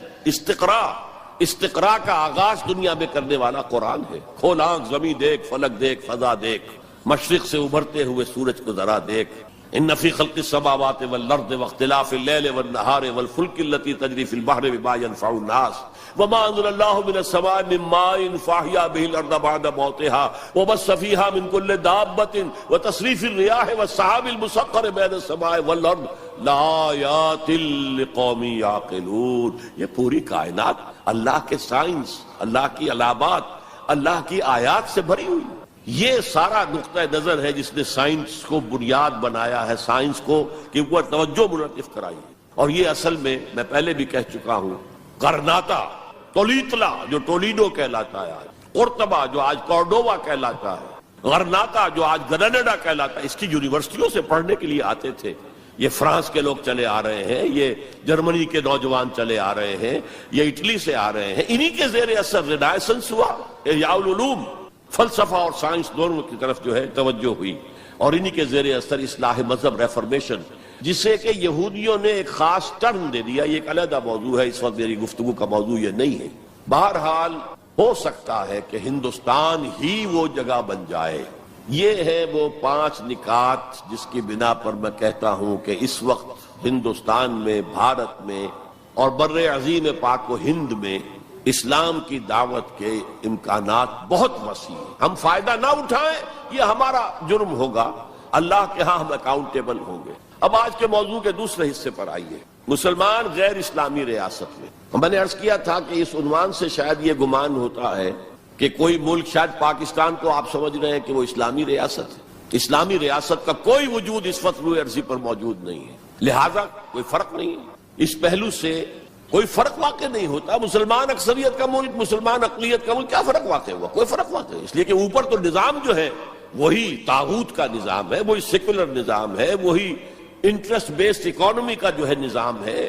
استقراء کا آغاز دنیا میں کرنے والا قرآن ہے۔ کھول آنکھ، زمین دیکھ، فلک دیکھ، فضا دیکھ، مشرق سے ابھرتے ہوئے سورج کو ذرا دیکھ۔ ان فی خلق السماوات والارض واختلاف اللیل والنہار والفلک التي تجری فی البحر بما ينفع الناس وما انزل اللہ من السماء من ماء فاحیا به الارض بعد موتها وبث فیہا من کل دابۃ وتصریف الریاح والسحاب المسخر بین السماء والارض لآیات لقوم یعقلون۔ یہ پوری کائنات اللہ کے سائنس، اللہ کی علامات، اللہ کی آیات سے بھری ہوئی۔ یہ سارا نقطہ نظر ہے جس نے سائنس کو بنیاد بنایا ہے، سائنس کو کہ اوپر توجہ منعطف کرائی ہے۔ اور یہ اصل میں پہلے بھی کہہ چکا ہوں، غرناطہ، تولیتلا جو ٹولیڈو کہلاتا ہے، قرطبہ جو آج کورڈووا کہلاتا ہے، غرناطہ جو آج گرناڈا کہلاتا ہے، اس کی یونیورسٹیوں سے پڑھنے کے لیے آتے تھے۔ یہ فرانس کے لوگ چلے آ رہے ہیں، یہ جرمنی کے نوجوان چلے آ رہے ہیں، یہ اٹلی سے آ رہے ہیں۔ انہی کے زیر اثر رینائسنس ہوا، احیاء العلوم، فلسفہ اور سائنس دونوں کی طرف جو ہے توجہ ہوئی، اور انہی کے زیر اثر اصلاح مذہب، ریفارمیشن، جسے کہ یہودیوں نے ایک خاص ٹرم دے دیا۔ یہ ایک علیحدہ موضوع ہے، اس وقت میری گفتگو کا موضوع یہ نہیں ہے۔ بہرحال ہو سکتا ہے کہ ہندوستان ہی وہ جگہ بن جائے۔ یہ ہے وہ 5 نکات جس کی بنا پر میں کہتا ہوں کہ اس وقت ہندوستان میں، بھارت میں اور بر عظیم پاک و ہند میں اسلام کی دعوت کے امکانات بہت وسیع ہیں۔ ہم فائدہ نہ اٹھائیں یہ ہمارا جرم ہوگا، اللہ کے ہاں ہم اکاؤنٹیبل ہوں گے۔ اب آج کے موضوع کے دوسرے حصے پر آئیے، مسلمان غیر اسلامی ریاست میں۔ میں نے عرض کیا تھا کہ اس عنوان سے شاید یہ گمان ہوتا ہے کہ کوئی ملک، شاید پاکستان کو آپ سمجھ رہے ہیں کہ وہ اسلامی ریاست ہے۔ اسلامی ریاست کا کوئی وجود اس وقت روئے ارضی پر موجود نہیں ہے، لہذا کوئی فرق نہیں ہے۔ اس پہلو سے کوئی فرق واقع نہیں ہوتا۔ مسلمان اکثریت کا ملک، مسلمان اقلیت کا ملک، کیا فرق واقع ہوا؟ کوئی فرق واقع ہے، اس لیے کہ اوپر تو نظام جو ہے وہی طاغوت کا نظام ہے، وہی سیکولر نظام ہے، وہی انٹرسٹ بیسڈ اکانومی کا جو ہے نظام ہے،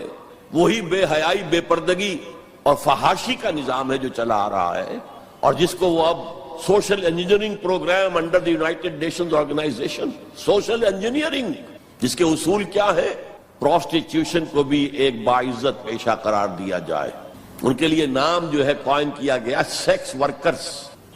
وہی بے حیائی، بے پردگی اور فحاشی کا نظام ہے جو چلا آ رہا ہے، اور جس کو وہ اب social engineering program under the United Nations Organization, social engineering, جس کے اصول کیا ہے؟ پروسٹیٹیوشن کو بھی ایک باعزت پیشہ قرار دیا جائے۔ ان کے لیے نام جو ہے قائم کیا گیا سیکس ورکرز۔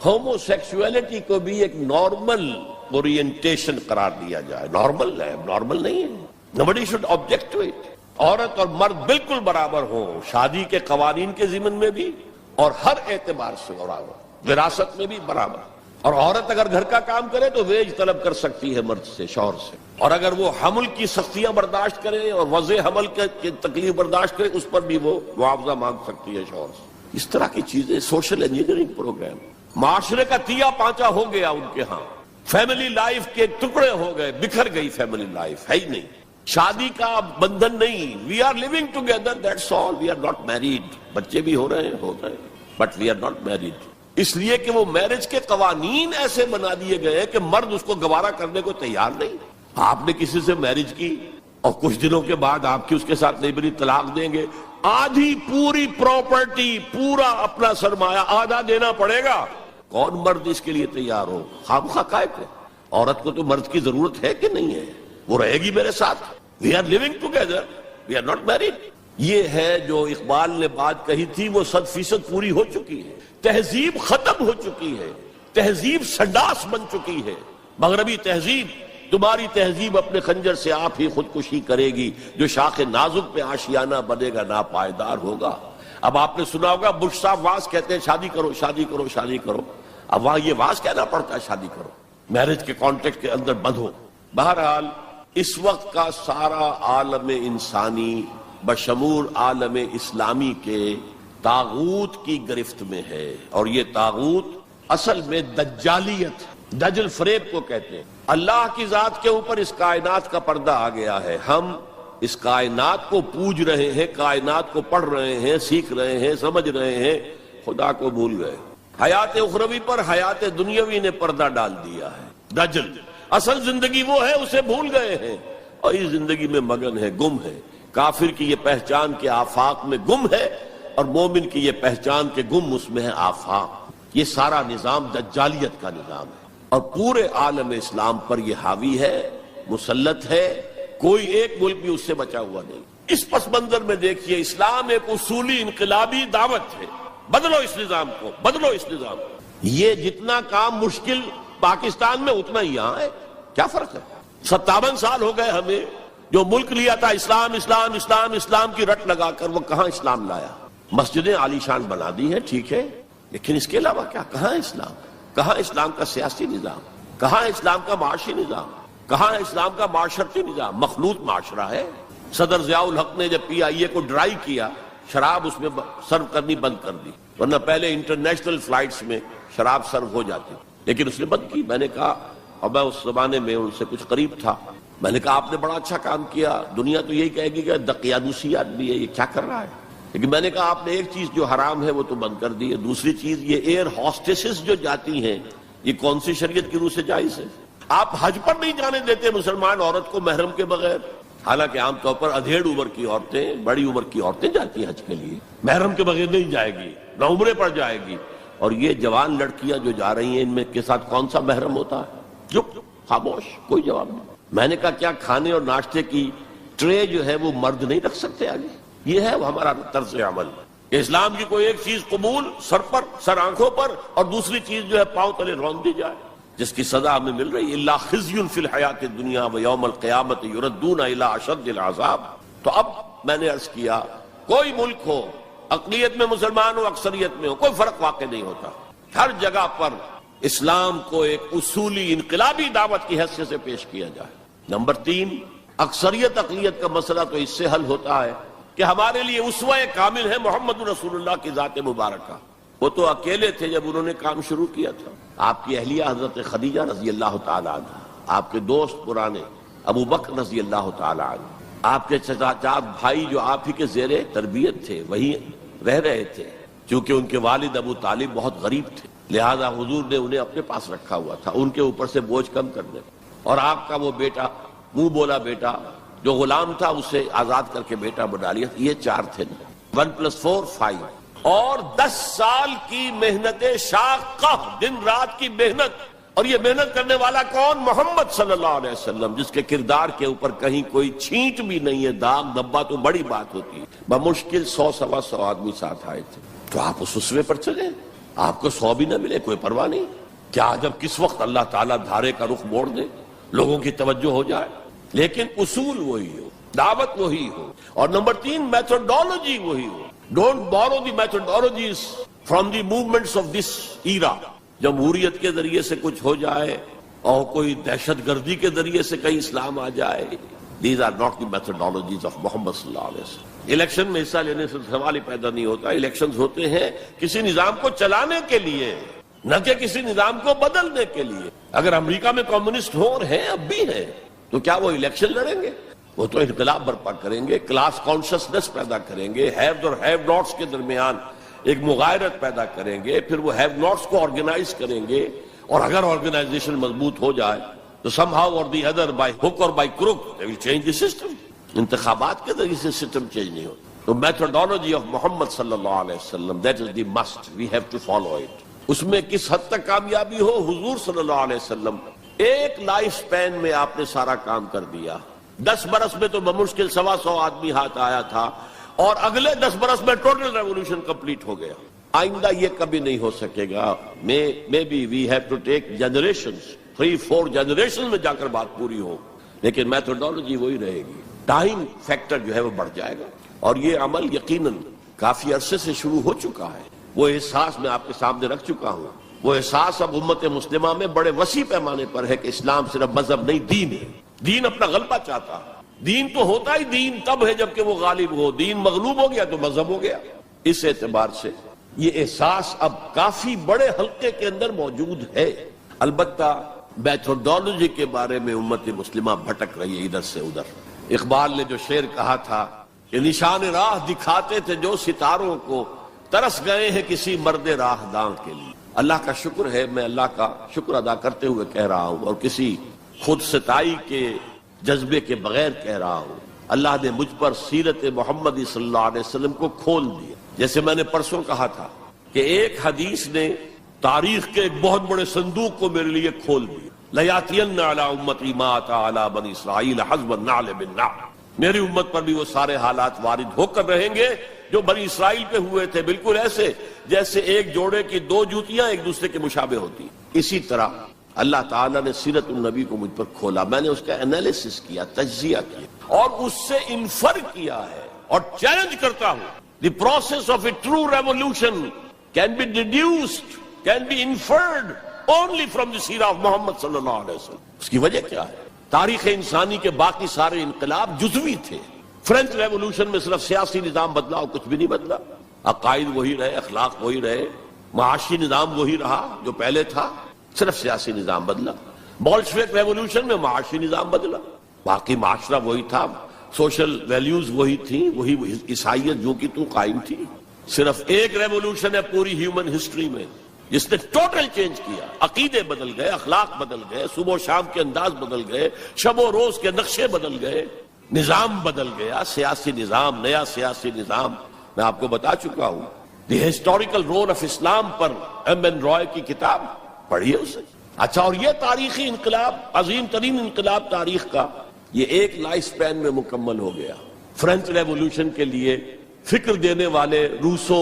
ہومو سیکسولیٹی کو بھی ایک نارمل اورینٹیشن قرار دیا جائے۔ نارمل ہے، نارمل نہیں ہے۔ nobody should object to it۔ عورت اور مرد بالکل برابر ہوں، شادی کے قوانین کے ضمن میں بھی اور ہر اعتبار سے برابر، وراثت میں بھی برابر۔ اور عورت اگر گھر کا کام کرے تو ویج طلب کر سکتی ہے مرد سے، شوہر سے، اور اگر وہ حمل کی سختیاں برداشت کرے اور وضع حمل کی تکلیف برداشت کرے اس پر بھی وہ معاوضہ مانگ سکتی ہے شوہر سے۔ اس طرح کی چیزیں، سوشل انجینئرنگ پروگرام۔ معاشرے کا تیا پانچا ہو گیا ان کے ہاں، فیملی لائف کے ٹکڑے ہو گئے، بکھر گئی فیملی لائف، ہے ہی نہیں، شادی کا بندھن نہیں۔ We are living together, that's all, we are not married. بچے بھی ہو رہے ہیں but we are not married, اس لیے کہ وہ میرج کے قوانین ایسے بنا دیے گئے کہ مرد اس کو گوارا کرنے کو تیار نہیں۔ آپ نے کسی سے میرج کی اور کچھ دنوں کے بعد آپ کی اس کے ساتھ نئی بنی طلاق دیں گے، آدھی پوری پراپرٹی، پورا اپنا سرمایہ آدھا دینا پڑے گا۔ کون مرد اس کے لیے تیار ہو؟ خامخواہ کائے کو؟ عورت کو تو مرد کی ضرورت ہے کہ نہیں ہے؟ وہ رہے گی میرے ساتھ، we are living together, we are not married. یہ ہے جو اقبال نے بات کہی تھی وہ 100% پوری ہو چکی ہے۔ تہذیب ختم ہو چکی ہے، تہذیب سنڈاس بن چکی ہے۔ مغربی تہذیب، تمہاری تہذیب اپنے خنجر سے آپ ہی خودکشی کرے گی، جو شاخ نازک پہ آشیانہ بنے گا ناپائیدار ہوگا۔ اب آپ نے سنا ہوگا بش صاحب واز کہتے ہیں شادی کرو، شادی کرو، شادی کرو۔ اب وہاں یہ واز کہنا پڑتا ہے شادی کرو، میرج کے کانٹیکٹ کے اندر بندھو۔ بہرحال اس وقت کا سارا عالم انسانی بشمول عالم اسلامی کے طاغوت کی گرفت میں ہے، اور یہ طاغوت اصل میں دجالیت، دجل فریب کو کہتے ہیں۔ اللہ کی ذات کے اوپر اس کائنات کا پردہ آ گیا ہے، ہم اس کائنات کو پوج رہے ہیں، کائنات کو پڑھ رہے ہیں، سیکھ رہے ہیں، سمجھ رہے ہیں، خدا کو بھول گئے۔ حیات اخروی پر حیات دنیاوی نے پردہ ڈال دیا ہے۔ دجل اصل زندگی وہ ہے، اسے بھول گئے ہیں اور اس زندگی میں مگن ہے، گم ہے۔ کافر کی یہ پہچان کے آفاق میں گم ہے اور مومن کی یہ پہچان کے گم اس میں ہے آفاق۔ یہ سارا نظام دجالیت کا نظام ہے اور پورے عالم اسلام پر یہ حاوی ہے، مسلط ہے، کوئی ایک ملک بھی اس سے بچا ہوا نہیں۔ اس پس منظر میں دیکھیے، اسلام ایک اصولی انقلابی دعوت ہے، بدلو اس نظام کو، بدلو اس نظام کو۔ یہ جتنا کام مشکل پاکستان میں اتنا ہی یہاں ہے، کیا فرق ہے؟ 57 سال ہو گئے ہمیں، جو ملک لیا تھا اسلام اسلام اسلام اسلام کی رٹ لگا کر، وہ کہاں اسلام لایا؟ مسجدیں عالی شان بنا دی ہیں، ٹھیک ہے، لیکن اس کے علاوہ کیا؟ کہاں اسلام؟ کہاں اسلام کا سیاسی نظام؟ کہاں اسلام کا معاشی نظام؟ کہاں اسلام کا معاشرتی نظام؟ مخلوط معاشرہ ہے۔ صدر ضیاء الحق نے جب PIA کو ڈرائی کیا، شراب اس میں سرو کرنی بند کر دی، ورنہ پہلے انٹرنیشنل فلائٹس میں شراب سرو ہو جاتی، لیکن اس نے بند کی۔ میں نے کہا، اور میں اس زمانے میں ان سے کچھ قریب تھا، میں نے کہا آپ نے بڑا اچھا کام کیا، دنیا تو یہی کہے گی کہ دقیانوسی آدمی ہے، یہ کیا کر رہا ہے؟ لیکن میں نے کہا آپ نے ایک چیز جو حرام ہے وہ تو بند کر دی ہے، دوسری چیز یہ ایئر ہاسٹسز جو جاتی ہیں، یہ کون سی شریعت کی روح سے جائز ہے؟ آپ حج پر نہیں جانے دیتے مسلمان عورت کو محرم کے بغیر، حالانکہ عام طور پر ادھیڑ عمر کی عورتیں، بڑی عمر کی عورتیں جاتی ہیں حج کے لیے، محرم کے بغیر نہیں جائے گی، نہ عمرے پر جائے گی۔ اور یہ جوان لڑکیاں جو جا رہی ہیں، ان میں کے ساتھ کون سا محرم ہوتا ہے؟ چپ، خاموش، کوئی جواب نہیں۔ میں نے کہا کیا کھانے اور ناشتے کی ٹرے جو ہے وہ مرد نہیں رکھ سکتے آگے؟ یہ ہے ہمارا طرز عمل کہ اسلام کی کوئی ایک چیز قبول، سر پر، سر آنکھوں پر، اور دوسری چیز جو ہے پاؤں تلے رون دی جائے، جس کی سزا ہمیں مل رہی ہے، الا خزی فی الحیات الدنیا ویوم القیامت یردون الی اشد العذاب۔ تو اب میں نے عرض کیا، کوئی ملک ہو، اقلیت میں مسلمان ہو، اکثریت میں ہو، کوئی فرق واقع نہیں ہوتا، ہر جگہ پر اسلام کو ایک اصولی انقلابی دعوت کی حیثیت سے پیش کیا جائے۔ نمبر 3، اکثریت اقلیت کا مسئلہ تو اس سے حل ہوتا ہے کہ ہمارے لیے اسوہ کامل ہے محمد رسول اللہ کی ذات مبارکہ۔ وہ تو اکیلے تھے جب انہوں نے کام شروع کیا تھا۔ آپ کی اہلیہ حضرت خدیجہ رضی اللہ تعالی عنہ، آپ کے دوست پرانے ابو بکر رضی اللہ تعالی عنہ، آپ کے چچا بھائی جو آپ ہی کے زیر تربیت تھے، وہی رہ رہے تھے، چونکہ ان کے والد ابو طالب بہت غریب تھے، لہذا حضور نے انہیں اپنے پاس رکھا ہوا تھا، ان کے اوپر سے بوجھ کم کرنے۔ اور آپ کا وہ بیٹا، منہ بولا بیٹا جو غلام تھا، اسے آزاد کر کے بیٹا بنا لیا۔ یہ 4 تھے، 1+4 5، اور 10 سال کی محنت شاقہ، دن رات کی محنت۔ اور یہ محنت کرنے والا کون؟ محمد صلی اللہ علیہ وسلم، جس کے کردار کے اوپر کہیں کوئی چھینٹ بھی نہیں ہے، داغ دھبا تو بڑی بات ہوتی ہے۔ بمشکل 100-125 آدمی ساتھ آئے تھے، تو آپ اس اسوے پر چلیں، آپ کو 100 بھی نہ ملے کوئی پرواہ نہیں۔ کیا جب کس وقت اللہ تعالیٰ دھارے کا رخ موڑ دے، لوگوں کی توجہ ہو جائے، لیکن اصول وہی ہو، دعوت وہی ہو، اور نمبر 3 میتھڈالوجی وہی ہو۔ Don't borrow the methodologies from the movements of this era. جمہوریت کے ذریعے سے کچھ ہو جائے اور کوئی دہشت گردی کے ذریعے سے کہیں اسلام آ جائے، these are not the methodologies of محمد صلی اللہ علیہ وسلم۔ الیکشن میں حصہ لینے سے سوال ہی پیدا نہیں ہوتا۔ الیکشنز ہوتے ہیں کسی نظام کو چلانے کے لیے، نہ کہ کسی نظام کو بدلنے کے لیے۔ اگر امریکہ میں کمیونسٹ ہو اور ہیں، اب بھی ہیں، تو کیا وہ الیکشن لڑیں گے؟ وہ تو انقلاب برپا کریں گے، کلاس کانشسنس پیدا کریں گے، ہیوز اور ہیو ناٹس کے درمیان ایک مغایرت پیدا کریں گے، پھر وہ ہیو ناٹس کو آرگنائز کریں گے، اور اگر آرگنائزیشن مضبوط ہو جائے تو سم ہاؤ اور دی ادر، بائی ہک اور by crook, they will change the system. انتخابات کے ذریعے سے سسٹم چینج نہیں ہوتا۔ تو میتھڈالوجی آف محمد صلی اللہ علیہ وسلم، that is the must, we have to follow it. اس میں کس حد تک کامیابی ہو، حضور صلی اللہ علیہ وسلم ایک لائف سپین میں آپ نے سارا کام کر دیا۔ 10 برس میں تو بمشکل 125 آدمی ہاتھ آیا تھا، اور اگلے 10 برس میں ٹوٹل ریولوشن کمپلیٹ ہو گیا۔ آئندہ یہ کبھی نہیں ہو سکے گا۔ Maybe we have to take generations, 3-4 generation میں جا کر بات پوری ہو، لیکن میتھڈالوجی وہی رہے گی۔ ٹائم فیکٹر جو ہے وہ بڑھ جائے گا، اور یہ عمل یقیناً کافی عرصے سے شروع ہو چکا ہے۔ وہ احساس میں آپ کے سامنے رکھ چکا ہوں۔ وہ احساس اب امت مسلمہ میں بڑے وسیع پیمانے پر ہے کہ اسلام صرف مذہب نہیں، دین ہے۔ دین اپنا غلبہ چاہتا ہے۔ دین تو ہوتا ہی دین تب ہے جبکہ وہ غالب ہو۔ دین مغلوب ہو گیا تو مذہب ہو گیا۔ اس اعتبار سے یہ احساس اب کافی بڑے حلقے کے اندر موجود ہے۔ البتہ میتھوڈالوجی کے بارے میں امت مسلمہ بھٹک رہی ہے ادھر سے ادھر. اقبال نے جو شعر کہا تھا کہ نشان راہ دکھاتے تھے جو ستاروں کو، ترس گئے ہیں کسی مرد راہ داں کے لیے. اللہ کا شکر ہے، میں اللہ کا شکر ادا کرتے ہوئے کہہ رہا ہوں اور کسی خود ستائی کے جذبے کے بغیر کہہ رہا ہوں، اللہ نے مجھ پر سیرت محمدی صلی اللہ علیہ وسلم کو کھول دیا. جیسے میں نے پرسوں کہا تھا کہ ایک حدیث نے تاریخ کے ایک بہت بڑے صندوق کو میرے لیے کھول دیا. لَيَأْتِيَنَّ عَلَىٰ أُمَّتِي مَا أَتَىٰ عَلَىٰ بَنِي إِسْرَائِيلَ حَسْبَ النَّعْلِ بِالنَّعْلِ. میری امت پر بھی وہ سارے حالات وارد ہو کر رہیں گے جو بنی اسرائیل پہ ہوئے تھے، بالکل ایسے جیسے ایک جوڑے کی دو جوتیاں ایک دوسرے کے مشابہ ہوتی. اسی طرح اللہ تعالیٰ نے سیرت النبی کو مجھ پر کھولا، میں نے اس کا انالیسس کیا، تجزیہ کیا اور اس سے انفر کیا ہے اور چیلنج کرتا ہوں. The process of a true revolution can be deduced, can be inferred only from the سیرہ of محمد صلی اللہ علیہ وسلم. اس کی وجہ کیا ہے؟ تاریخ انسانی کے باقی سارے انقلاب جزوی تھے. فرینچ ریولوشن میں صرف سیاسی نظام بدلا اور کچھ بھی نہیں بدلا. عقائد وہی رہے، اخلاق وہی رہے، معاشی نظام وہی رہا جو پہلے تھا، صرف سیاسی نظام بدلا. بولشوک ریولوشن میں معاشی نظام بدلا، باقی معاشرہ وہی تھا، سوشل ویلیوز وہی تھیں، وہی عیسائیت جو کی تو قائم تھی. صرف ایک ریولوشن ہے پوری ہیومن ہسٹری میں جس نے ٹوٹل چینج کیا. عقیدے بدل گئے، اخلاق بدل گئے، صبح و شام کے انداز بدل گئے، شب و روز کے نقشے بدل گئے، نظام بدل گیا، سیاسی نظام، نیا سیاسی نظام. میں آپ کو بتا چکا ہوں the historical role of Islam پر ایم این رائے کی کتاب پڑھیے اسے. اچھا، اور یہ تاریخی انقلاب، عظیم ترین انقلاب تاریخ کا، یہ ایک لائف سپین میں مکمل ہو گیا. فرینچ ریولوشن کے لیے فکر دینے والے روسو،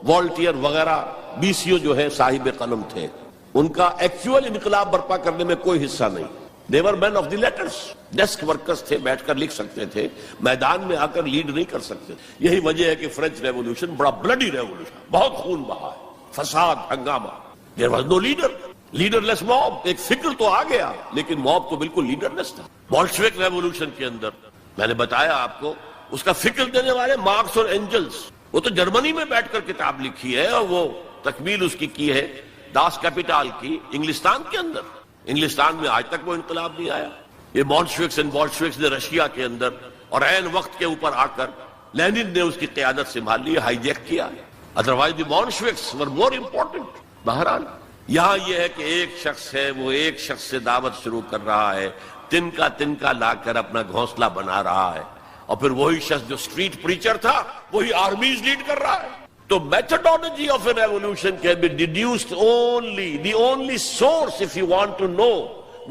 والٹیئر وغیرہ بیسیو جو ہے صاحب قلم تھے، ان کا ایکچوئل انقلاب برپا کرنے میں کوئی حصہ نہیں. They were men of the letters. Desk workers تھے، بیٹھ کر لکھ سکتے تھے، میدان میں آ کر لیڈ نہیں کر سکتے. یہی وجہ ہے کہ فرینچ ریولوشن بڑا بلڈی ریولوشن، بہت خون بہا ہے، فساد، ہنگامہ. There was no leader. Leaderless mob. ایک فکر تو آ گیا لیکن موب تو بالکل لیڈرلیس تھا. بولشوک ریولوشن کے اندر میں نے بتایا آپ کو، اس کا فکر دینے والے مارکس اور اینجلز، وہ تو جرمنی میں بیٹھ کر کتاب لکھی ہے اور وہ تکمیل اس کی ہے داس کیپیٹال کی انگلستان کے اندر. انگلستان میں آج تک وہ انقلاب نہیں آیا. یہ بولشوکس اینڈ بولشوکس نے رشیا کے اندر اور عین وقت کے اوپر آ کر لینن نے اس کی قیادت سنبھال لی، ہائی جیک کیا. ادروائز دی بولشوکس ور مور امپورٹنٹ. بہرحال یہاں یہ ہے کہ ایک شخص ہے، وہ ایک شخص سے دعوت شروع کر رہا ہے، تنکا لا کر اپنا گھونسلہ بنا رہا ہے، اور پھر وہی شخص جو اسٹریٹ پریچر تھا وہی آرمیز لیڈ کر رہا ہے. تو methodology of a revolution can be deduced only, the only source, if you want to know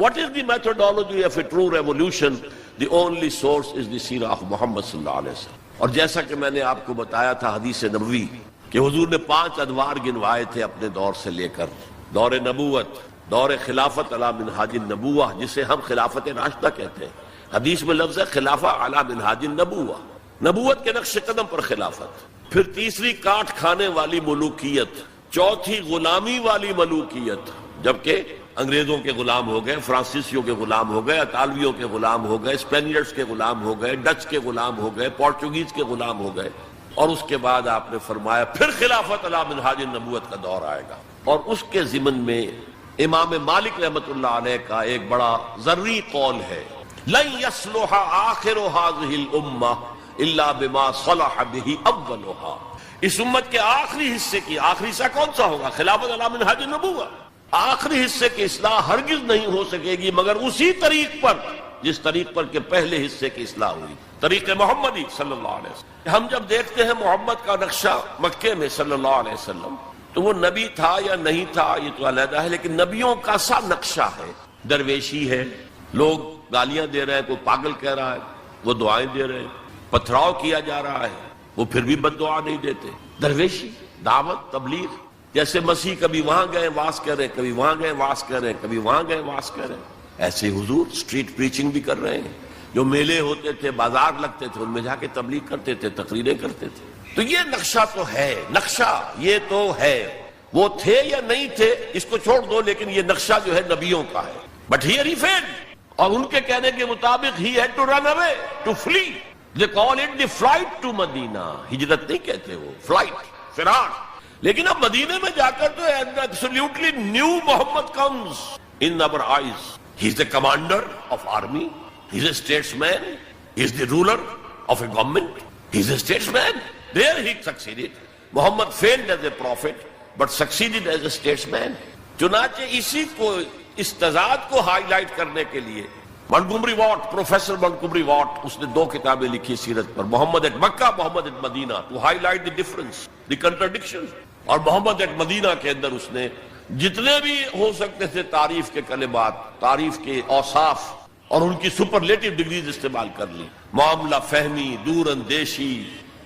what is the methodology of a true revolution, the only source is the seerah of Muhammad صلی اللہ علیہ وسلم. اور جیسا کہ میں نے آپ کو بتایا تھا حدیث نبوی کہ حضور نے 5 ادوار گنوائے تھے اپنے دور سے لے کر، دور نبوت، دور خلافت علی منہاج النبوہ جسے ہم خلافت راشدہ کہتے ہیں. حدیث میں لفظ ہے خلافہ علی منہاج النبوہ، نبوت کے نقش قدم پر خلافت. پھر تیسری کاٹ کھانے والی ملوکیت، چوتھی غلامی والی ملوکیت، جبکہ انگریزوں کے غلام ہو گئے، فرانسیسیوں کے غلام ہو گئے، اطالویوں کے غلام ہو گئے، اسپینیئرز کے غلام ہو گئے، ڈچ کے غلام ہو گئے، پورچوگیز کے غلام ہو گئے. اور اس کے بعد آپ نے فرمایا پھر خلافت علی منہاج النبوت کا دور آئے گا. اور اس کے ضمن میں امام مالک رحمۃ اللہ علیہ کا ایک بڑا ذری قول ہے، لن یصلح آخر هذه الامہ الا بما صلح به اولها. اس امت کے آخری حصے کی، آخری حصہ کون سا ہوگا؟ خلافت علی منہاج النبوہ. آخری حصے کی اصلاح ہرگز نہیں ہو سکے گی مگر اسی طریق پر جس طریق پر کہ پہلے حصے کی اصلاح ہوئی، طریق محمدی صلی اللہ علیہ وسلم. ہم جب دیکھتے ہیں محمد کا نقشہ مکے میں صلی اللہ علیہ وسلم، تو وہ نبی تھا یا نہیں تھا یہ تو علیحدہ ہے، لیکن نبیوں کا سا نقشہ ہے. درویشی ہے، لوگ گالیاں دے رہے ہیں، کوئی پاگل کہہ رہا ہے، وہ دعائیں دے رہے ہیں، پتھراؤ کیا جا رہا ہے، وہ پھر بھی بد دعا نہیں دیتے. درویشی، دعوت، تبلیغ. جیسے مسیح کبھی وہاں گئے واس کر رہے ہیں، کبھی وہاں گئے واس کر رہے ہیں، کبھی وہاں گئے واس کر رہے ہیں، ایسے حضور اسٹریٹ پریچنگ بھی کر رہے ہیں. جو میلے ہوتے تھے، بازار لگتے تھے، ان میں جا کے تبلیغ کرتے تھے، تقریریں کرتے تھے. تو یہ نقشہ تو ہے، نقشہ یہ تو ہے. وہ تھے یا نہیں تھے اس کو چھوڑ دو، لیکن یہ نقشہ جو ہے نبیوں کا ہے. But here he fled. اور ان کے کہنے کے مطابق he had to run away, to flee. They call it the flight to Medina. ہجرت نہیں کہتے وہ، فلائٹ، فرار. لیکن اب مدینے میں جا کر تو absolutely new Muhammad comes in our eyes. He is the commander of army. He is a statesman. He is the ruler of a government. He is a statesman. There he succeeded. Muhammad failed as a prophet but succeeded as a statesman. چنانچہ اسی کو اس تضاد کو ہائی لائٹ کرنے کے لیے Montgomery Watt, professor Montgomery Watt, اس نے 2 کتابیں لکھی سیرت پر، Muhammad at Mecca, Muhammad at Medina, to highlight the difference, the contradiction. اور محمد ایٹ مدینہ کے اندر اس نے جتنے بھی ہو سکتے تھے تعریف کے کلمات، تعریف کے اوصاف اور ان کی سپرلیٹو ڈگریز استعمال کر لی. معاملہ فہمی، دور اندیشی،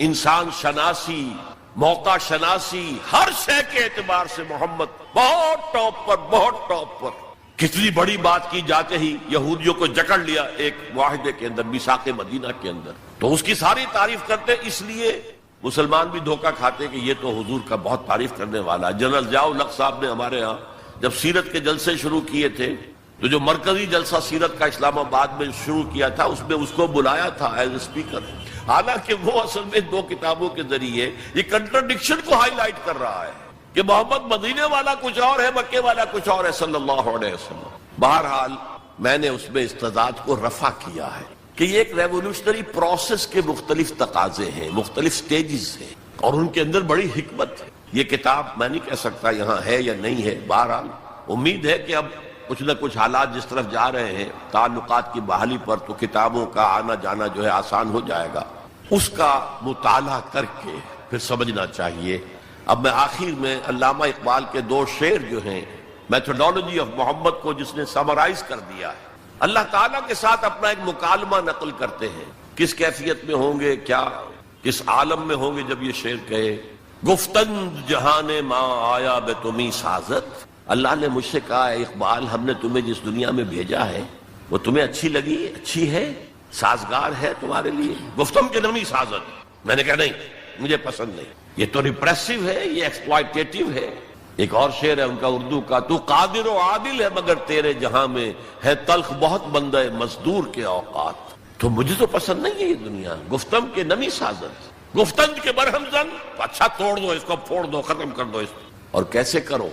انسان شناسی، موقع شناسی، ہر شے کے اعتبار سے محمد بہت ٹاپ پر، بہت ٹاپ پر. کتنی بڑی بات کی جاتے ہی یہودیوں کو جکڑ لیا ایک معاہدے کے اندر، میثاق مدینہ کے اندر. تو اس کی ساری تعریف کرتے، اس لیے مسلمان بھی دھوکہ کھاتے کہ یہ تو حضور کا بہت تعریف کرنے والا. جنرل ضیاء الحق صاحب نے ہمارے ہاں جب سیرت کے جلسے شروع کیے تھے تو جو مرکزی جلسہ سیرت کا اسلام آباد میں شروع کیا تھا اس میں اس کو بلایا تھا ایز اے اسپیکر. حالانکہ وہ اصل میں 2 کتابوں کے ذریعے یہ کنٹرڈکشن کو ہائی لائٹ کر رہا ہے کہ محمد مدینے والا کچھ اور ہے، مکے والا کچھ اور ہے صلی اللہ علیہ وسلم. بہرحال میں نے اس میں استضاد کو رفع کیا ہے کہ یہ ایک ریولوشنری پروسیس کے مختلف تقاضے ہیں، مختلف سٹیجز ہیں اور ان کے اندر بڑی حکمت ہے. یہ کتاب میں نہیں کہہ سکتا یہاں ہے یا نہیں ہے. بہرحال امید ہے کہ اب کچھ نہ کچھ حالات جس طرف جا رہے ہیں تعلقات کی بحالی پر، تو کتابوں کا آنا جانا جو ہے آسان ہو جائے گا. اس کا مطالعہ کر کے پھر سمجھنا چاہیے. اب میں آخر میں علامہ اقبال کے 2 شعر جو ہیں میتھڈالوجی آف محمد کو جس نے سمرائز کر دیا ہے، اللہ تعالیٰ کے ساتھ اپنا ایک مکالمہ نقل کرتے ہیں. کس کیفیت میں ہوں گے، کیا کس عالم میں ہوں گے جب یہ شعر کہے گفتند جہان ماں آیا بے تمہیں سازت. اللہ نے مجھ سے کہا ہے اقبال ہم نے تمہیں جس دنیا میں بھیجا ہے وہ تمہیں اچھی لگی، اچھی ہے، سازگار ہے تمہارے لیے. گفتم کے نمی سازت. میں نے کہا نہیں، مجھے پسند نہیں، یہ تو ریپریسو ہے، یہ ایکسپلائٹیٹو ہے. ایک اور شعر ہے ان کا اردو کا، تو قادر و عادل ہے مگر تیرے جہاں میں ہے تلخ بہت بندہ مزدور کے اوقات. تو مجھے تو پسند نہیں ہے یہ دنیا. گفتم کے نمی سازت، گفتند کے برہم زن. اچھا توڑ دو اس کو، پھوڑ دو، ختم کر دو اس کو. اور کیسے کرو؟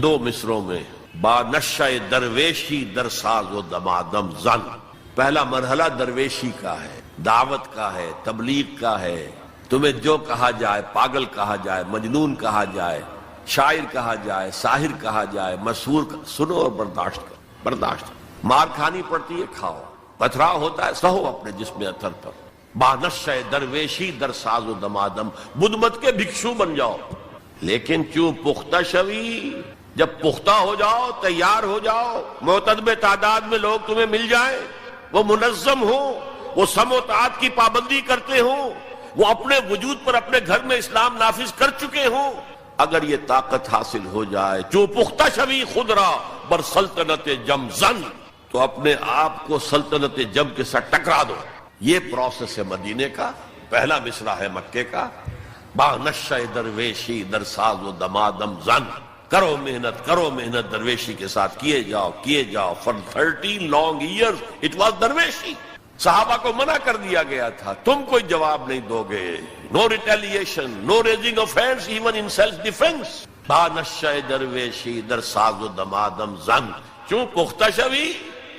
2 مصروں میں با نشہ درویشی در ساز و دمادم زن. پہلا مرحلہ درویشی کا ہے، دعوت کا ہے، تبلیغ کا ہے. تمہیں جو کہا جائے، پاگل کہا جائے، مجنون کہا جائے، شاعر کہا جائے، ساحر کہا جائے، مسحور سنو اور برداشت کرو. برداشت. مار کھانی پڑتی ہے، کھاؤ. پتھراؤ ہوتا ہے، سہو اپنے جسم اثر پر. بانشہ درویشی در ساز و دمادم. بدھ مت کے بھکشو بن جاؤ. لیکن کیوں پختہ شوی، جب پختہ ہو جاؤ، تیار ہو جاؤ، معتدب تعداد میں لوگ تمہیں مل جائیں، وہ منظم ہوں، وہ سم و طاعت کی پابندی کرتے ہوں، وہ اپنے وجود پر اپنے گھر میں اسلام نافذ کر چکے ہوں، اگر یہ طاقت حاصل ہو جائے جو پختہ شوی خود را بر سلطنت جم زن، تو اپنے آپ کو سلطنت جم کے ساتھ ٹکرا دو. یہ پروسیس ہے مدینے کا. پہلا مصرع ہے مکے کا، با نشہ درویشی در ساز و دمادم زن. کرو محنت، کرو محنت درویشی کے ساتھ، کیے جاؤ کیے جاؤ. for 13 long years it was درویشی. صحابہ کو منع کر دیا گیا تھا تم کوئی جواب نہیں دو گے. No retaliation, no raising of hands even in self defence. با نشہ درویشی در ساز و دمادم زن، چوں پختہ شوی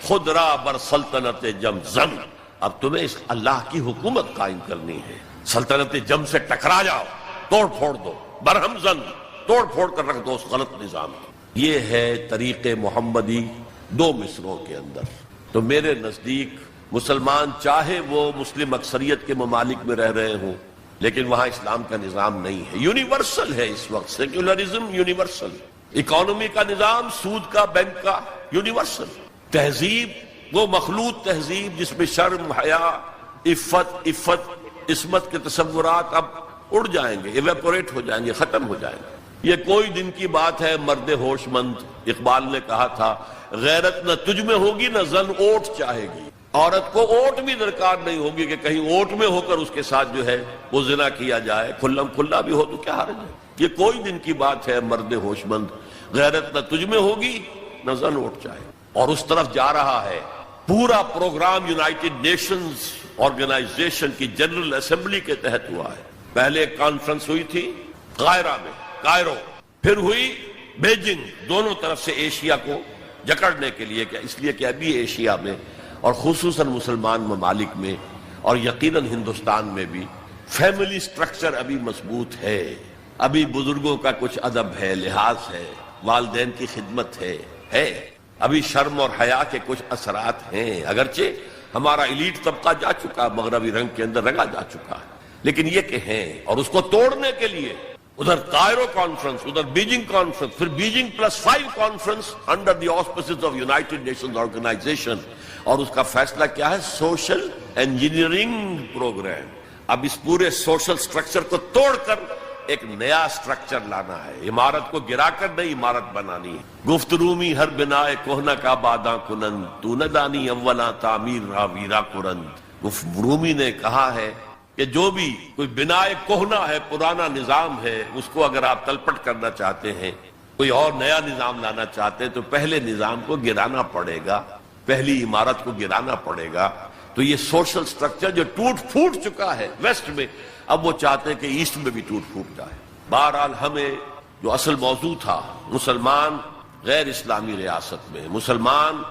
خود را بر سلطنت جم زن. اب تمہیں اس اللہ کی حکومت قائم کرنی ہے. سلطنت جم سے ٹکرا جاؤ، توڑ پھوڑ دو، برہم زن، توڑ پھوڑ کر رکھ دو اس غلط نظام کو. یہ ہے طریق محمدی 2 مصروں کے اندر. تو میرے نزدیک مسلمان چاہے وہ مسلم اکثریت کے ممالک میں رہ رہے ہوں لیکن وہاں اسلام کا نظام نہیں ہے. یونیورسل ہے اس وقت، سیکولرزم یونیورسل. اکانومی کا نظام، سود کا، بینک کا، یونیورسل. تہذیب وہ مخلوط تہذیب جس میں شرم، حیا، عفت، عصمت کے تصورات اب اڑ جائیں گے، ایویپوریٹ ہو جائیں گے، ختم ہو جائیں گے. یہ کوئی دن کی بات ہے. مرد ہوش مند اقبال نے کہا تھا غیرت نہ تجھ میں ہوگی نہ زن اوٹ چاہے گی. عورت کو اوٹ بھی درکار نہیں ہوگی کہ کہیں اوٹ میں ہو کر اس کے ساتھ جو ہے وہ زنا کیا جائے. کھلم کھلا بھی ہو تو کیا حرج ہے. یہ کوئی دن کی بات ہے. مرد ہوش مند غیرت نہ تجھ میں ہوگی نہ زن اوٹ چاہے. اور اس طرف جا رہا ہے. پورا پروگرام یونائٹڈ نیشنز آرگنائزیشن کی جنرل اسمبلی کے تحت ہوا ہے. پہلے ایک کانفرنس ہوئی تھی قاہرہ میں، کائرو، پھر ہوئی بیجنگ، دونوں طرف سے ایشیا کو جکڑنے کے لیے، کہ اس لیے کہ ابھی ایشیا میں اور خصوصاً مسلمان ممالک میں اور یقیناً ہندوستان میں بھی فیملی سٹرکچر ابھی مضبوط ہے، ابھی بزرگوں کا کچھ ادب ہے، لحاظ ہے، والدین کی خدمت ہے، ابھی شرم اور حیا کے کچھ اثرات ہیں، اگرچہ ہمارا ایلیٹ طبقہ جا چکا، مغربی رنگ کے اندر رنگا جا چکا ہے، لیکن یہ کہ ہیں، اور اس کو توڑنے کے لیے ادھر کائرو کانفرنس، ادھر بیجنگ کانفرنس، پھر Beijing +5 conference under the auspices of United Nations Organization, اور اس کا فیصلہ کیا ہے؟ Social engineering program. اب اس پورے سوشل سٹرکچر کو توڑ کر ایک نیا سٹرکچر لانا ہے، عمارت کو گرا کر نئی عمارت بنانی ہے۔ گفت رومی ہر بنائے کوہنہ کا باداں کنند، تو نہ دانی اولا تعمیر را ویرا کرند۔ گفت رومی نے کہا ہے کہ جو بھی کوئی بنائے کوہنا ہے، پرانا نظام ہے، اس کو اگر آپ تلپٹ کرنا چاہتے ہیں، کوئی اور نیا نظام لانا چاہتے ہیں، تو پہلے نظام کو گرانا پڑے گا، پہلی عمارت کو گرانا پڑے گا۔ تو یہ سوشل سٹرکچر جو ٹوٹ پھوٹ چکا ہے ویسٹ میں، اب وہ چاہتے ہیں کہ ایسٹ میں بھی ٹوٹ پھوٹ جائے۔ بہرحال ہمیں جو اصل موضوع تھا، مسلمان غیر اسلامی ریاست میں، مسلمان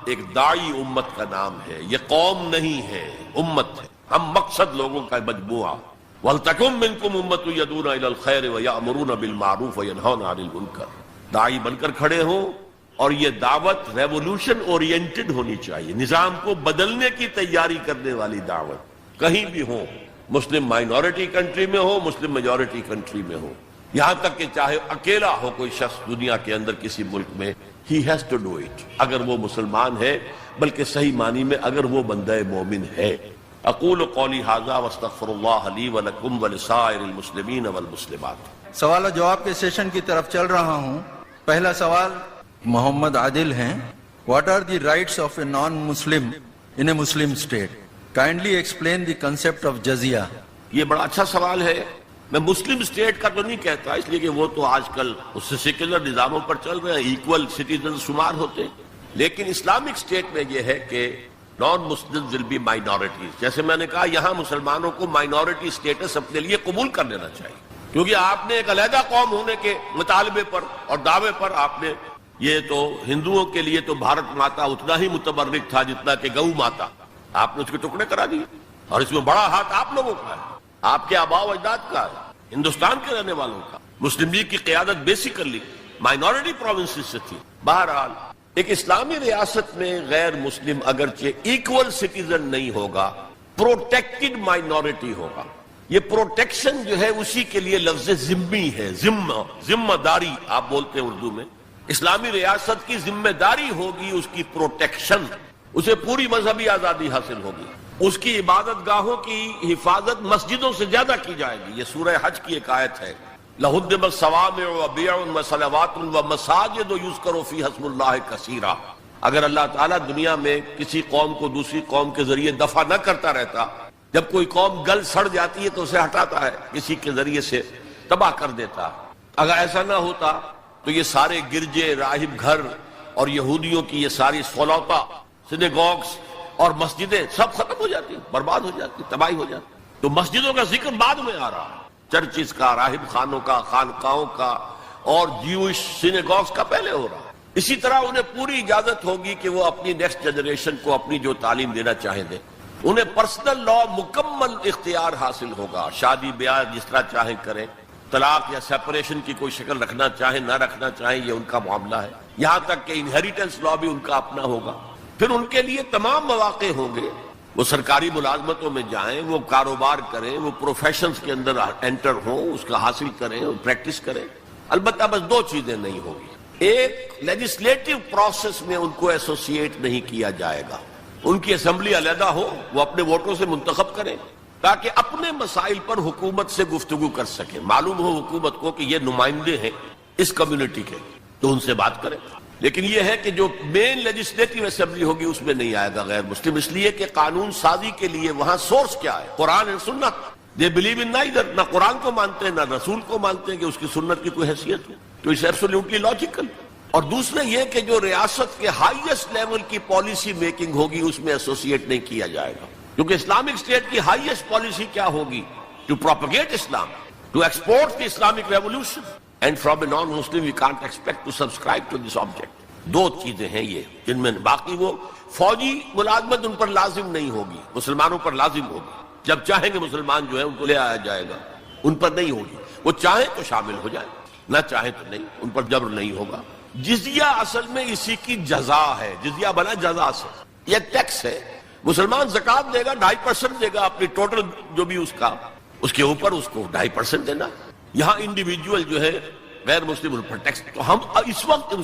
ایک داعی امت کا نام ہے، یہ قوم نہیں ہے، امت ہے، ہم مقصد لوگوں کا مجموعہ۔ وَلْتَكُن مِّنكُمْ أُمَّةٌ يَدْعُونَ إِلَى الْخَيْرِ وَيَأْمُرُونَ بِالْمَعْرُوفِ وَيَنْهَوْنَ عَنِ الْمُنكَرِ، داعی بن کر کھڑے ہوں، اور یہ دعوت ریولوشن اورینٹڈ ہونی چاہیے، نظام کو بدلنے کی تیاری کرنے والی دعوت، کہیں بھی ہو، مسلم مائنورٹی کنٹری میں ہو، مسلم میجورٹی کنٹری میں ہو، یہاں تک کہ چاہے اکیلا ہو کوئی شخص دنیا کے اندر کسی ملک میں، he has to do it، اگر وہ مسلمان ہے، بلکہ صحیح معنی میں اگر وہ بندہ مومن ہے۔ اقول قولی ھذا واستغفر اللہ لی ولکم ولسائر المسلمین والمسلمات۔ سوال و جواب کے سیشن کی طرف چل رہا ہوں۔ پہلا سوال محمد عادل ہیں۔ What are the rights of a non-Muslim in a Muslim state? Kindly explain the concept of جزیہ۔ یہ بڑا اچھا سوال ہے۔ میں مسلم اسٹیٹ کا تو نہیں کہتا، اس لیے کہ وہ تو آج کل اس سے سیکولر نظاموں پر چل رہے ہیں، ایکول سٹیزن شمار ہوتے ہیں، لیکن اسلامک اسٹیٹ میں یہ ہے کہ نان مسلم ول بی مائنورٹیز۔ جیسے میں نے کہا، یہاں مسلمانوں کو مائنورٹی اسٹیٹس اپنے لیے قبول کر لینا چاہیے، کیونکہ آپ نے ایک علیحدہ قوم ہونے کے مطالبے پر اور دعوے پر آپ نے، یہ تو ہندوؤں کے لیے تو بھارت ماتا اتنا ہی متبرک تھا جتنا کہ گو ماتا، آپ نے اس کے ٹکڑے کرا دیے، اور اس میں بڑا ہاتھ آپ لوگوں کا ہے، آپ کے آباء و اجداد کا ہے، ہندوستان کے رہنے والوں کا۔ مسلم لیگ کی قیادت بیسیکلی مائنورٹی پروونسز سے تھی۔ بہرحال ایک اسلامی ریاست میں غیر مسلم اگرچہ ایکول سٹیزن نہیں ہوگا، پروٹیکٹڈ مائنورٹی ہوگا۔ یہ پروٹیکشن جو ہے اسی کے لیے لفظ ذمہ ہے، ذمہ داری آپ بولتے ہیں اردو میں۔ اسلامی ریاست کی ذمہ داری ہوگی اس کی پروٹیکشن، اسے پوری مذہبی آزادی حاصل ہوگی، اس کی عبادت گاہوں کی حفاظت مسجدوں سے زیادہ کی جائے گی۔ یہ سورہ حج کی ایک آیت ہے، لَهُدِّمَ الصَّوَامِعُ وَبِيَعٌ وَصَلَوَاتٌ وَمَسَاجِدُ يُذْكَرُ فِيهَا اسْمُ اللَّهِ كَثِيرًا۔ اگر اللہ تعالیٰ دنیا میں کسی قوم کو دوسری قوم کے ذریعے دفع نہ کرتا رہتا، جب کوئی قوم گل سڑ جاتی ہے تو اسے ہٹاتا ہے، کسی کے ذریعے سے تباہ کر دیتا۔ اگر ایسا نہ ہوتا تو یہ سارے گرجے، راہب گھر اور یہودیوں کی یہ ساری سولوتا، سینیگوگز اور مسجدیں سب ختم ہو جاتی، برباد ہو جاتی، تباہی ہو جاتی۔ تو مسجدوں کا ذکر بعد میں آ رہا ہے، چرچز کا، راہب خانوں کا، خانقاہوں کا اور جیوش سینیگوگز کا پہلے ہو رہا ہے۔ اسی طرح انہیں پوری اجازت ہوگی کہ وہ اپنی نیکسٹ جنریشن کو اپنی جو تعلیم دینا چاہیں دیں، انہیں پرسنل لا مکمل اختیار حاصل ہوگا، شادی بیاہ جس طرح چاہیں کریں، طلاق یا سیپریشن کی کوئی شکل رکھنا چاہیں نہ رکھنا چاہیں یہ ان کا معاملہ ہے، یہاں تک کہ انہیریٹنس لا بھی ان کا اپنا ہوگا۔ پھر ان کے لیے تمام مواقع ہوں گے، وہ سرکاری ملازمتوں میں جائیں، وہ کاروبار کریں، وہ پروفیشنز کے اندر انٹر ہوں، اس کا حاصل کریں اور پریکٹس کریں۔ البتہ بس دو چیزیں نہیں ہوگی، ایک لیجسلیٹو پروسیس میں ان کو ایسوسیٹ نہیں کیا جائے گا، ان کی اسمبلی علیحدہ ہو، وہ اپنے ووٹوں سے منتخب کریں تاکہ اپنے مسائل پر حکومت سے گفتگو کر سکیں، معلوم ہو حکومت کو کہ یہ نمائندے ہیں اس کمیونٹی کے، تو ان سے بات کریں۔ لیکن یہ ہے کہ جو مین لیجسلیٹو اسمبلی ہوگی اس میں نہیں آئے گا غیر مسلم، اس لیے کہ قانون سازی کے لیے وہاں سورس کیا ہے؟ قرآن اور سنت۔ دے بلیو ان نائدر، نہ قرآن کو مانتے ہیں نہ رسول کو مانتے ہیں کہ اس کی سنت کی کوئی حیثیت ہو، تو اس ایبسولوٹلی لاجیکل۔ اور دوسرا یہ کہ جو ریاست کے ہائیسٹ لیول کی پالیسی میکنگ ہوگی اس میں ایسوسیٹ نہیں کیا جائے گا، کیونکہ اسلامک اسٹیٹ کی ہائیسٹ پالیسی کیا ہوگی؟ To propagate Islam, to export the Islamic revolution, and from a non Muslim we can't expect to subscribe to this object. دو چیزیں ہیں یہ جن میں باقی وہ فوجی ملازمت ان پر لازم نہیں ہوگی، مسلمانوں پر لازم ہوگی. جب چاہیں گے مسلمان جو ہے ان کو لے آیا جائے گا، ان پر نہیں ہوگی. وہ چاہیں تو شامل ہو جائیں، نہ چاہیں تو نہیں، ان پر جبر نہیں ہوگا. جزیہ اصل میں اسی کی جزا ہے، جزیہ بنا جزا سے، یہ ٹیکس ہے. مسلمان زکوٰۃ دے گا 2.5% دے گا اپنی ٹوٹل جو بھی اس کا، اس کے اوپر اس کو 2.5% دینا. یہاں انڈیویجول جو ہے غیر مسلم ان پر ٹیکس. تو ہم اس وقت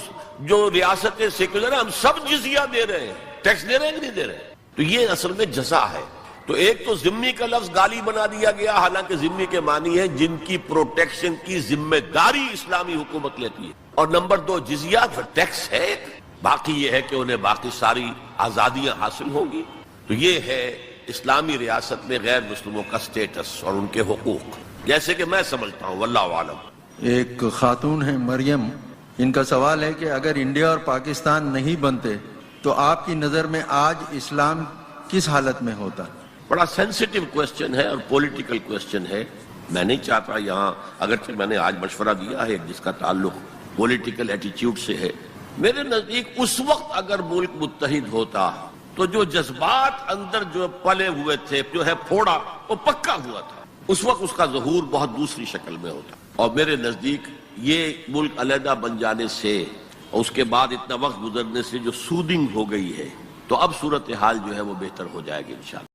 جو ریاستیں سیکولر ہیں ہم سب جزیہ دے رہے ہیں، ٹیکس دے رہے ہیں کہ نہیں دے رہے. تو یہ اصل میں جزا ہے. تو ایک تو ذمہ کا لفظ گالی بنا دیا گیا، حالانکہ ذمہ کے معنی ہے جن کی پروٹیکشن کی ذمہ داری اسلامی حکومت لیتی ہے. اور نمبر 2 جزیہ ٹیکس ہے. باقی یہ ہے کہ انہیں باقی ساری آزادیاں حاصل ہوں گی. تو یہ ہے اسلامی ریاست میں غیر مسلموں کا سٹیٹس اور ان کے حقوق، جیسے کہ میں سمجھتا ہوں. واللہ عالم. ایک خاتون ہے مریم، ان کا سوال ہے کہ اگر انڈیا اور پاکستان نہیں بنتے تو آپ کی نظر میں آج اسلام کس حالت میں ہوتا؟ بڑا سینسیٹیو کویسچن ہے اور پولیٹیکل کویسچن ہے. میں نہیں چاہتا یہاں، اگرچہ میں نے آج مشورہ دیا ہے جس کا تعلق پولیٹیکل ایٹیچیوڈ سے ہے. میرے نزدیک اس وقت اگر ملک متحد ہوتا تو جو جذبات اندر جو پلے ہوئے تھے، جو ہے پھوڑا، وہ پکا ہوا تھا. اس وقت اس کا ظہور بہت دوسری شکل میں ہوتا. اور میرے نزدیک یہ ملک علیحدہ بن جانے سے اور اس کے بعد اتنا وقت گزرنے سے جو سودنگ ہو گئی ہے، تو اب صورتحال جو ہے وہ بہتر ہو جائے گی انشاءاللہ.